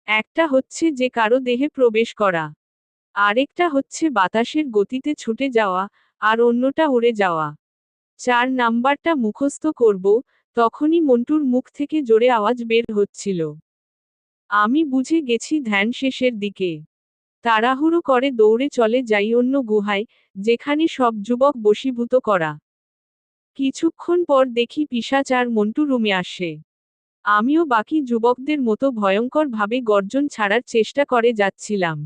[SPEAKER 1] একটা হচ্ছে যে কারো দেহে প্রবেশ করা। আরেকটা হচ্ছে বাতাসের গতিতে ছুটে যাওয়া, আর অন্যটা উড়ে যাওয়া। 4 নাম্বারটা মুখস্থ করব, তখনই মন্টুর মুখ থেকে জোরে আওয়াজ বের হচ্ছিল। আমি বুঝে গেছি ধ্যান শেষের দিকে। তাড়াহুড়ো করে দৌড়ে চলে যাই অন্য গুহায়, যেখানে সব যুবক বশীভূত করা। কিছুক্ষণ পর দেখি পিশাচ আর মন্টু রুমে আসে। আমিও বাকি যুবকদের মতো ভয়ঙ্কর ভাবে গর্জন ছাড়ার চেষ্টা করে যাচ্ছিলাম।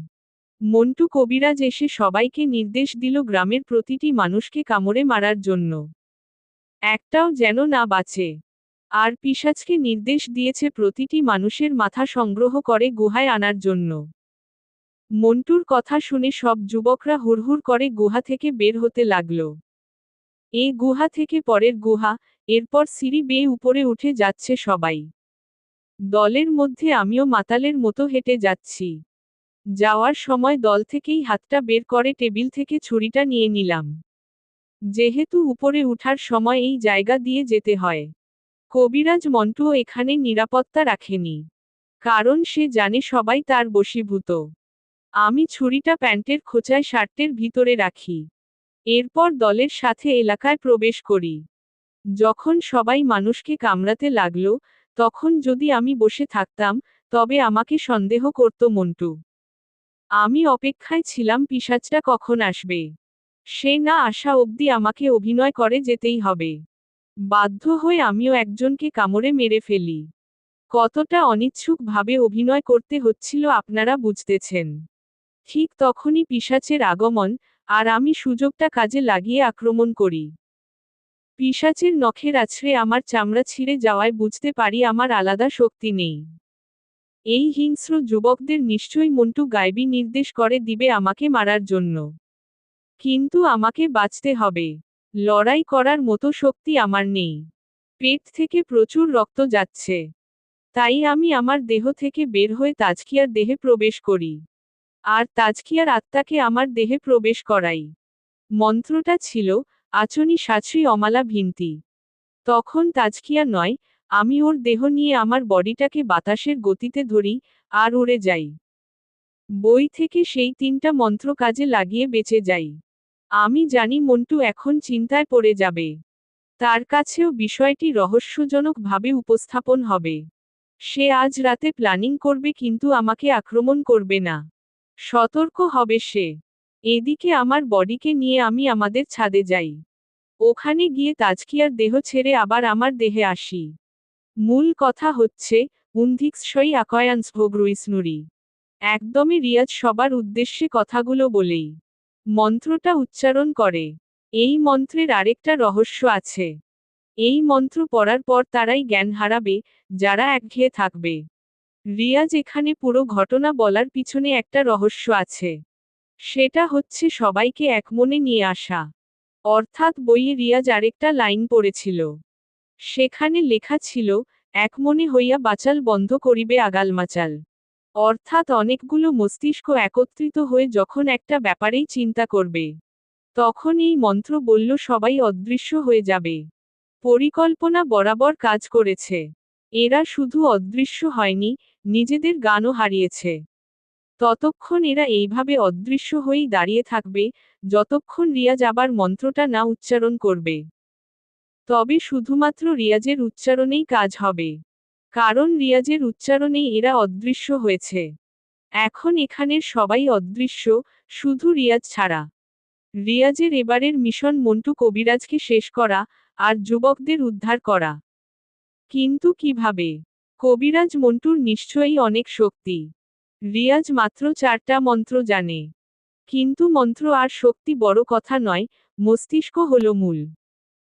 [SPEAKER 1] মন্টু কবিরাজ এসে সবাইকে নির্দেশ দিল গ্রামের প্রতিটি মানুষকে কামড়ে মারার জন্য। একটাও যেন না বাঁচে। আর পিশাচকে নির্দেশ দিয়েছে প্রতিটি মানুষের মাথা সংগ্রহ করে গুহায় আনার জন্য। মন্টুর কথা শুনে সব যুবকরা হুড়হুড় করে গুহা থেকে বের হতে লাগল। এই গুহা থেকে পরের গুহা, এরপর সিঁড়ি বেয়ে উপরে উঠে যাচ্ছে সবাই। দলের মধ্যে আমিও মাতালের মতো হেঁটে যাচ্ছি। যাওয়ার সময় দল থেকেই হাতটা বের করে টেবিল থেকে ছুরিটা নিয়ে নিলাম। যেহেতু উপরে উঠার সময় এই জায়গা দিয়ে যেতে হয়। কবিরাজ মন্টুও এখানে নিরাপত্তা রাখেনি। কারণ সে জানে সবাই তার বশীভূত। আমি ছুরিটা প্যান্টের খোঁচায় শার্টের ভিতরে রাখি। এরপর দলের সাথে এলাকায় প্রবেশ করি। যখন সবাই মানুষকে কামড়াতে লাগলো, তখন যদি আমি বসে থাকতাম, তবে আমাকে সন্দেহ করত মন্টু। আমি অপেক্ষায় ছিলাম পিশাচটা কখন আসবে। সে না আসা অবধি আমাকে অভিনয় করে যেতেই হবে। বাধ্য হয়ে আমিও একজনকে কামড়ে মেরে ফেলি। কতটা অনিচ্ছুকভাবে অভিনয় করতে হচ্ছিল আপনারা বুঝতেছেন। ঠিক তখনই পিশাচের আগমন, আর আমি সুযোগটা কাজে লাগিয়ে আক্রমণ করি। পিশাচের নখের আছড়ে আমার চামড়া ছিঁড়ে যাওয়ায় বুঝতে পারি আমার আলাদা শক্তি নেই। এই হিংস্র যুবকদের নিশ্চয়ই মন্টু গায়েবী নির্দেশ করে দিবে আমাকে মারার জন্য। কিন্তু আমাকে বাঁচতে হবে। লড়াই করার মতো শক্তি আমার নেই। পেট থেকে প্রচুর রক্ত যাচ্ছে। তাই আমি আমার দেহ থেকে বের হয়ে তাজকিয়ার দেহে প্রবেশ করি। আর তাজকিয়ার আত্মাকে আমার দেহে প্রবেশ করাই। মন্ত্রটা ছিল, আচনি সাচরি অমালা ভিন্তি। তখন তাজকিয়া নয়, আমি ওর দেহ নিয়ে আমার বডিটাকে বাতাসের গতিতে ধরি, আর উড়ে যাই। বই থেকে সেই 3টা মন্ত্র কাজে লাগিয়ে বেঁচে যাই। আমি জানি মন্টু এখন চিন্তায় পড়ে যাবে। তার কাছেও বিষয়টি রহস্যজনকভাবে উপস্থাপন হবে। সে আজ রাতে প্ল্যানিং করবে কিন্তু আমাকে আক্রমণ করবে না। সতর্ক হবে সে। এদিকে আমার বডিকে নিয়ে আমি আমাদের ছাদে যাই। ওখানে গিয়ে তাজকিয়ার দেহ ছেড়ে আবার আমার দেহে আসি। মূল কথা হচ্ছে, উন্ধিক্সই আকয়ান্স ভোগ্রুইসনুরি। একদমই রিয়াজ সবার উদ্দেশ্যে কথাগুলো বলেই মন্ত্রটা উচ্চারণ করে। এই মন্ত্রের আরেকটা রহস্য আছে। এই মন্ত্র পড়ার পর তারাই জ্ঞান হারাবে, যারা একঘেয়ে থাকবে। রিয়াজ এখানে পুরো ঘটনা বলার পিছনে একটা রহস্য আছে। সেটা হচ্ছে সবাইকে একমনে নিয়ে আসা। অর্থাৎ বইয়ে রিয়াজ আরেকটা লাইন পড়েছিল। সেখানে লেখা ছিল, একমনে হইয়া বাচাল বন্ধ করিবে আগালমাচাল। অর্থাৎ অনেকগুলো মস্তিষ্ক একত্রিত হয়ে যখন একটা ব্যাপারেই চিন্তা করবে, তখন এই মন্ত্র বলল সবাই অদৃশ্য হয়ে যাবে। পরিকল্পনা বরাবর কাজ করেছে। এরা শুধু অদৃশ্য হয়নি, নিজেদের গানও হারিয়েছে। ততক্ষণ এরা এইভাবে অদৃশ্য হয়েই দাঁড়িয়ে থাকবে, যতক্ষণ রিয়াজ আবার মন্ত্রটা না উচ্চারণ করবে। তবে শুধুমাত্র রিয়াজের উচ্চারণেই কাজ হবে। কারণ রিয়াজের উচ্চারণেই এরা অদৃশ্য হয়েছে। এখন এখানের সবাই অদৃশ্য, শুধু রিয়াজ ছাড়া। রিয়াজের এবারের মিশন মন্টু কবিরাজকে শেষ করা, আর যুবকদের উদ্ধার করা। কিন্তু কিভাবে? কবিরাজ মন্টুর নিশ্চয়ই অনেক শক্তি। রিয়াজ মাত্র 4টা মন্ত্র জানে। কিন্তু মন্ত্র আর শক্তি বড় কথা নয়, মস্তিষ্ক হল মূল।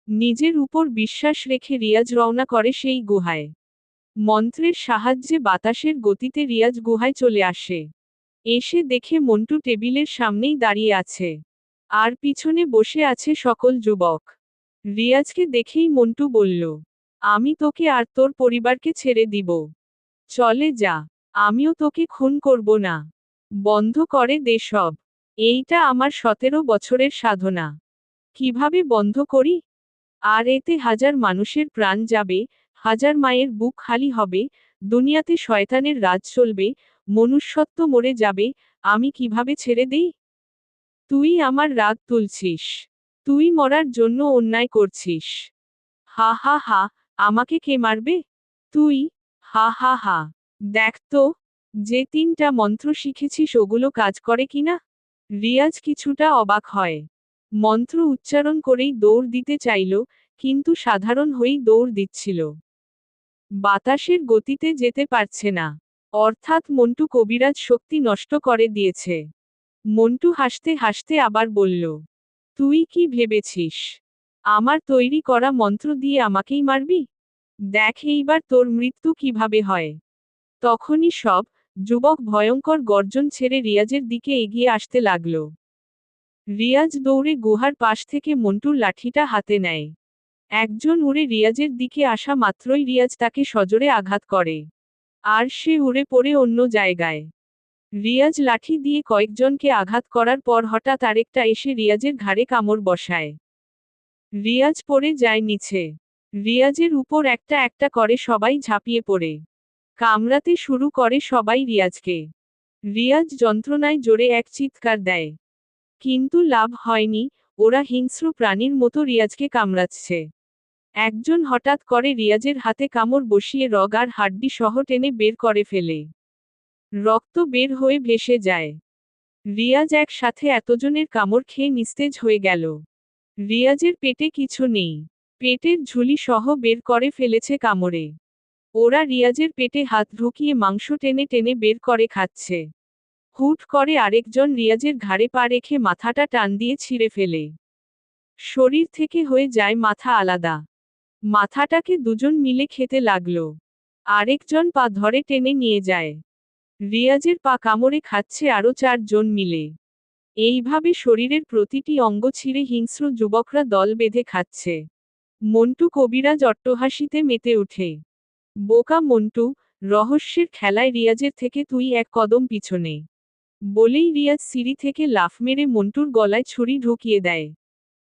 [SPEAKER 1] নিজের উপর বিশ্বাস রেখে রিয়াজ রওনা করে সেই গুহায়। মন্ত্রের সাহায্যে বাতাসের গতিতে রিয়াজ গুহায় চলে আসে। এসে দেখে মন্টু টেবিলের সামনেই দাঁড়িয়ে আছে। আর পিছনে বসে আছে সকল যুবক। রিয়াজকে দেখেই মন্টু বলল, আমি তোকে আর তোর পরিবারকে ছেড়ে দিব। চলে যা। আমিও তোকে খুন করব না। বন্ধ করে দে সব। এইটা আমার 17 বছরের সাধনা। কিভাবে বন্ধ করি? আর এতে হাজার মানুষের প্রাণ যাবে, হাজার মায়ের বুক খালি হবে, দুনিয়াতে শয়তানের রাজ চলবে, মনুষ্যত্ব মরে যাবে, আমি কিভাবে ছেড়ে দেই? তুই আমার রাগ তুলছিস। তুই মরার জন্য অন্যায় করছিস। হা হা হা, আমাকে কে মারবে? তুই? হা হা হা। দেখ তো, যে 3টা মন্ত্র শিখেছিস ওগুলো কাজ করে কিনা? রিয়াজ কিছুটা অবাক হয়। মন্ত্র উচ্চারণ করেই দৌড় দিতে চাইল, কিন্তু সাধারণ হয়েই দৌড় দিচ্ছিল। বাতাসের গতিতে যেতে পারছে না। অর্থাৎ মন্টু কবিরাজ শক্তি নষ্ট করে দিয়েছে। মন্টু হাসতে হাসতে আবার বলল, তুই কি ভেবেছিস? আমার তৈরি করা মন্ত্র দিয়ে আমাকেই মারবি? দেখ এইবার তোর মৃত্যু কিভাবে হয়। তখনই সব যুবক ভয়ঙ্কর গর্জন ছেড়ে রিয়াজের দিকে এগিয়ে আসতে লাগল। রিয়াজ দৌড়ে গুহার পাশ থেকে মন্টুর লাঠিটা হাতে নেয়। একজন উড়ে রিয়াজের দিকে আসা মাত্রই রিয়াজ তাকে সজোরে আঘাত করে। আর সে উড়ে পড়ে অন্য জায়গায়। রিয়াজ লাঠি দিয়ে কয়েকজনকে আঘাত করার পর হঠাৎ আরেকটা এসে রিয়াজের ঘাড়ে কামড় বসায়। রিয়াজ পড়ে যায় নিচে। রিয়াজের উপর একটা একটা করে সবাই ঝাঁপিয়ে পড়ে কামড়াতে শুরু করে সবাই রিয়াজকে। রিয়াজ যন্ত্রণায় জোরে এক চিৎকার দেয়। কিন্তু লাভ হয়নি, ওরা হিংস্র প্রাণীর মতো রিয়াজকে কামড়াচ্ছে। একজন হঠাৎ করে রিয়াজের হাতে কামড় বসিয়ে রগ আর হাড্ডি সহ টেনে বের করে ফেলে। রক্ত বের হয়ে ভেসে যায়। রিয়াজ একসাথে এতজনের কামড় খেয়ে নিস্তেজ হয়ে গেল। রিয়াজের পেটে কিছু নেই। পেটের ঝুলি সহ বের করে ফেলেছে কামড়ে। ওরা রিয়াজের পেটে হাত ঢুকিয়ে মাংস টেনে টেনে বের করে খাচ্ছে। হুট করে আরেকজন রিয়াজের ঘাড়ে পা রেখে মাথাটা টান দিয়ে ছিঁড়ে ফেলে। শরীর থেকে হয়ে যায় মাথা আলাদা। মাথাটাকে দুজন মিলে খেতে লাগলো। আরেকজন পা ধরে টেনে নিয়ে যায়। রিয়াজের পা কামড়ে খাচ্ছে আরও 4 জন মিলে। এইভাবে শরীরের প্রতিটি অঙ্গ ছিঁড়ে হিংস্র যুবকরা দল বেঁধে খাচ্ছে। মন্টু কবিরাজ অট্টহাসিতে মেতে ওঠে। বোকা মন্টু, রহস্যের খেলায় রিয়াজের থেকে তুই এক কদম পিছনে। বলেই রিয়াজ সিঁড়ি থেকে লাফ মেরে মন্টুর গলায় ছুরি ঢুকিয়ে দেয়।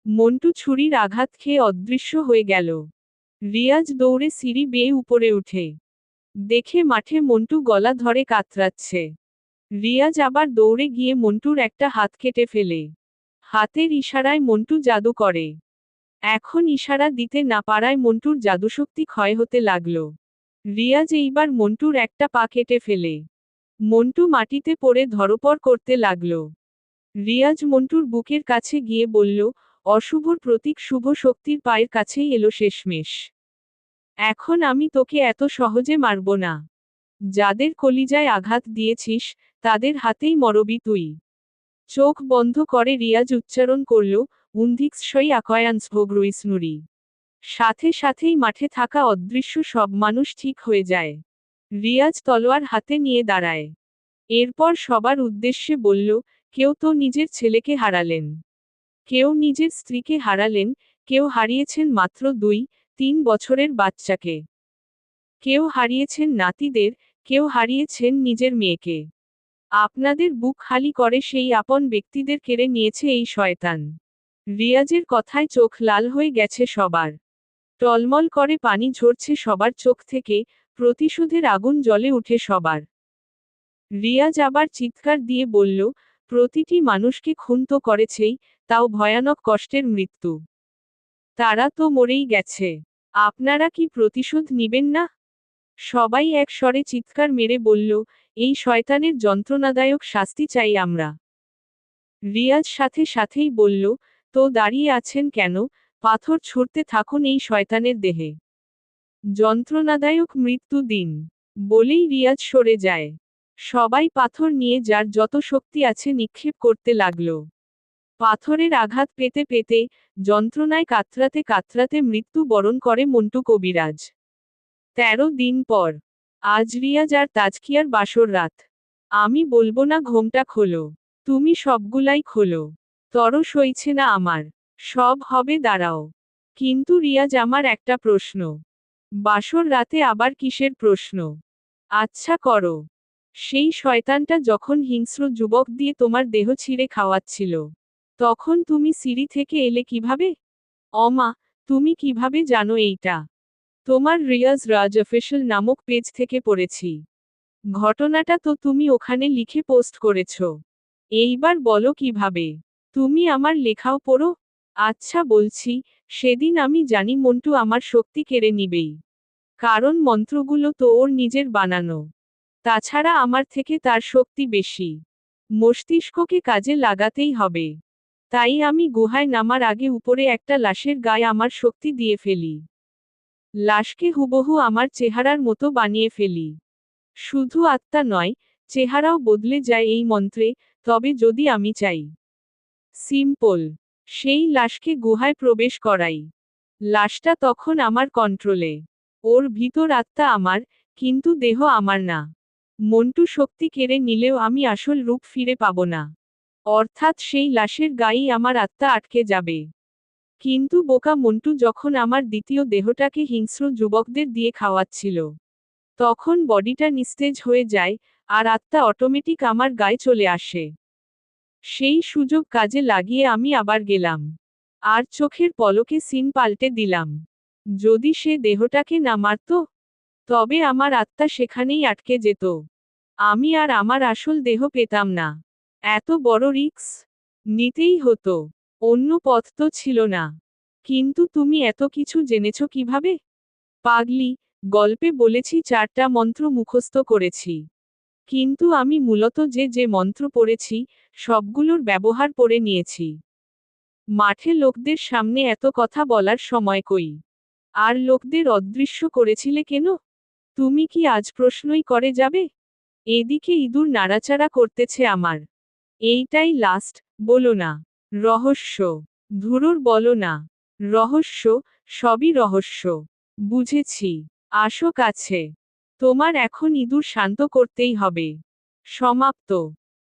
[SPEAKER 1] মন্টু ছুরির আঘাত খেয়ে অদৃশ্য হয়ে গেল। রিয়াজ দৌড়ে সিঁড়ি বেয়ে উপরে উঠে। দেখে মাঠে মন্টু গলা ধরে কাতরাচ্ছে। রিয়াজ আবার দৌড়ে গিয়ে মন্টুর একটা হাত কেটে ফেলে। হাতের ইশারায় মন্টু জাদু করে। এখন ইশারা দিতে না পারায় মন্টুর জাদুশক্তি ক্ষয় হতে লাগল। রিয়াজ এইবার মন্টুর একটা পা কেটে ফেলে। মন্টু মাটিতে পড়ে ধরপড় করতে লাগল। রিয়াজ মন্টুর বুকের কাছে গিয়ে বলল, অশুভর প্রতীক শুভ শক্তির পায়ের কাছেই এলো শেষমেশ। এখন আমি তোকে এত সহজে মারব না। যাদের কলিজায় আঘাত দিয়েছিস, তাদের হাতেই মরবি তুই। চোখ বন্ধ করে রিয়াজ উচ্চারণ করল, উন্ধিক্সই আকয়ান্সভোগ্রুইসনুরি। সাথে সাথেই মাঠে থাকা অদৃশ্য সব মানুষ ঠিক হয়ে যায়। রিয়াজ তলোয়ার হাতে নিয়ে দাঁড়ায়। এরপর সবার উদ্দেশ্যে বলল, কেউ তো নিজের ছেলেকে হারালেন, কেউ নিজের স্ত্রীকে হারালেন, কেউ হারিয়েছেন মাত্র 2-3 বছরের বাচ্চাকে, কেউ হারিয়েছেন নাতিদের, কেউ হারিয়েছেন নিজের মেয়েকে। আপনাদের বুক খালি করে সেই আপন ব্যক্তিদের কেড়ে নিয়েছে এই শয়তান। রিয়াজের কথায় চোখ লাল হয়ে গেছে সবার। টলমল করে পানি ঝরছে সবার চোখ থেকে, প্রতিশোধের আগুন জ্বলে উঠে সবার। রিয়াজ আবার চিৎকার দিয়ে বলল, প্রতিটি মানুষকে খুন তো করেছেই, তাও ভয়ানক কষ্টের মৃত্যু। তারা তো মরেই গেছে। আপনারা কি প্রতিশোধ নিবেন না? সবাই এক স্বরে চিৎকার মেরে বলল, এই শয়তানের যন্ত্রণাদায়ক শাস্তি চাই আমরা। রিয়াজ সাথে সাথেই বলল, তো দাঁড়িয়ে আছেন কেন, পাথর ছুঁড়তে থাকুন এই শয়তানের দেহে। যন্ত্রণাদায়ক মৃত্যু দিন। বলেই রিয়াজ সরে যায়। সবাই পাথর নিয়ে যার যত শক্তি আছে নিক্ষেপ করতে লাগল। পাথরের আঘাত পেতে পেতে, যন্ত্রণায় কাতরাতে কাতরাতে মৃত্যু বরণ করে মন্টু কবিরাজ। 13 দিন পর। আজ রিয়াজ আর তাজকিয়ার বাসর রাত। আমি বলবো না ঘোমটা খোলো, তুমি সবগুলাই খোলো। তর সইছে না আমার। সব হবে দাঁড়াও। কিন্তু রিয়াজ আমার একটা প্রশ্ন। বাসর রাতে আবার কিসের প্রশ্ন? আচ্ছা করো। সেই শয়তানটা যখন হিংস্র যুবক দিয়ে তোমার দেহ ছিঁড়ে খাওয়াচ্ছিল, তখন তুমি সিঁড়ি থেকে এলে কিভাবে? অমা, তুমি কিভাবে জানো এইটা? তোমার রিয়াজ রাজ অফিশিয়াল নামক পেজ থেকে পড়েছি। ঘটনাটা তো তুমি ওখানে লিখে পোস্ট করেছ। এইবার বলো কিভাবে? তুমি আমার লেখাও পড়ো? আচ্ছা বলছি, সেদিন আমি জানি মন্টু আমার শক্তি কেড়ে নিবেই। কারণ মন্ত্রগুলো তো ওর নিজের বানানো। তাছাড়া আমার থেকে তার শক্তি বেশি। মস্তিষ্ককে কাজে লাগাতেই হবে। তাই আমি গুহায় নামার আগে উপরে একটা লাশের গায়ে আমার শক্তি দিয়ে ফেলি। লাশকে হুবহু আমার চেহারার মতো বানিয়ে ফেলি। শুধু আত্মা নয়, চেহারাও বদলে যায় এই মন্ত্রে, তবে যদি আমি চাই। সিম্পল। সেই লাশকে গুহায় প্রবেশ করাই। লাশটা তখন আমার কন্ট্রোলে। ওর ভিতর আত্মা আমার, কিন্তু দেহ আমার না। মন্টু শক্তি কেড়ে নিলেও আমি আসল রূপ ফিরে পাব না। অর্থাৎ সেই লাশের গায়েই আমার আত্মা আটকে যাবে। কিন্তু বোকা মন্টু যখন আমার দ্বিতীয় দেহটাকে হিংস্র যুবকদের দিয়ে খাওয়াচ্ছিল, তখন বডিটা নিস্তেজ হয়ে যায়, আর আত্মা অটোমেটিক আমার গায়ে চলে আসে। সেই সুযোগ কাজে লাগিয়ে আমি আবার গেলাম। আর চোখের পলকে সিন পাল্টে দিলাম। যদি সে দেহটাকে না মারত, তবে আমার আত্মা সেখানেই আটকে যেত। আমি আর আমার আসল দেহ পেতাম না। এত বড় রিস্ক নিতেই হতো। অন্য পথ তো ছিল না। কিন্তু তুমি এত কিছু জেনেছ কিভাবে? পাগলি, গল্পে বলেছি 4টা মন্ত্র মুখস্থ করেছি। কিন্তু আমি মূলত যে যে মন্ত্র পড়েছি, সবগুলোর ব্যবহার করে নিয়েছি। মাঠে লোকদের সামনে এত কথা বলার সময় কই? আর লোকদের অদৃশ্য করেছিলে কেন? তুমি কি আজ প্রশ্নই করে যাবে? এদিকে ইঁদুর নাড়াচাড়া করতেছে আমার। এইটাই লাস্ট, বলো না। রহস্য। ধুরুর বলো না। রহস্য, সবই রহস্য। বুঝেছি। আসো কাছে। তোমার এখন ইঁদুর শান্ত করতেই হবে। সমাপ্ত।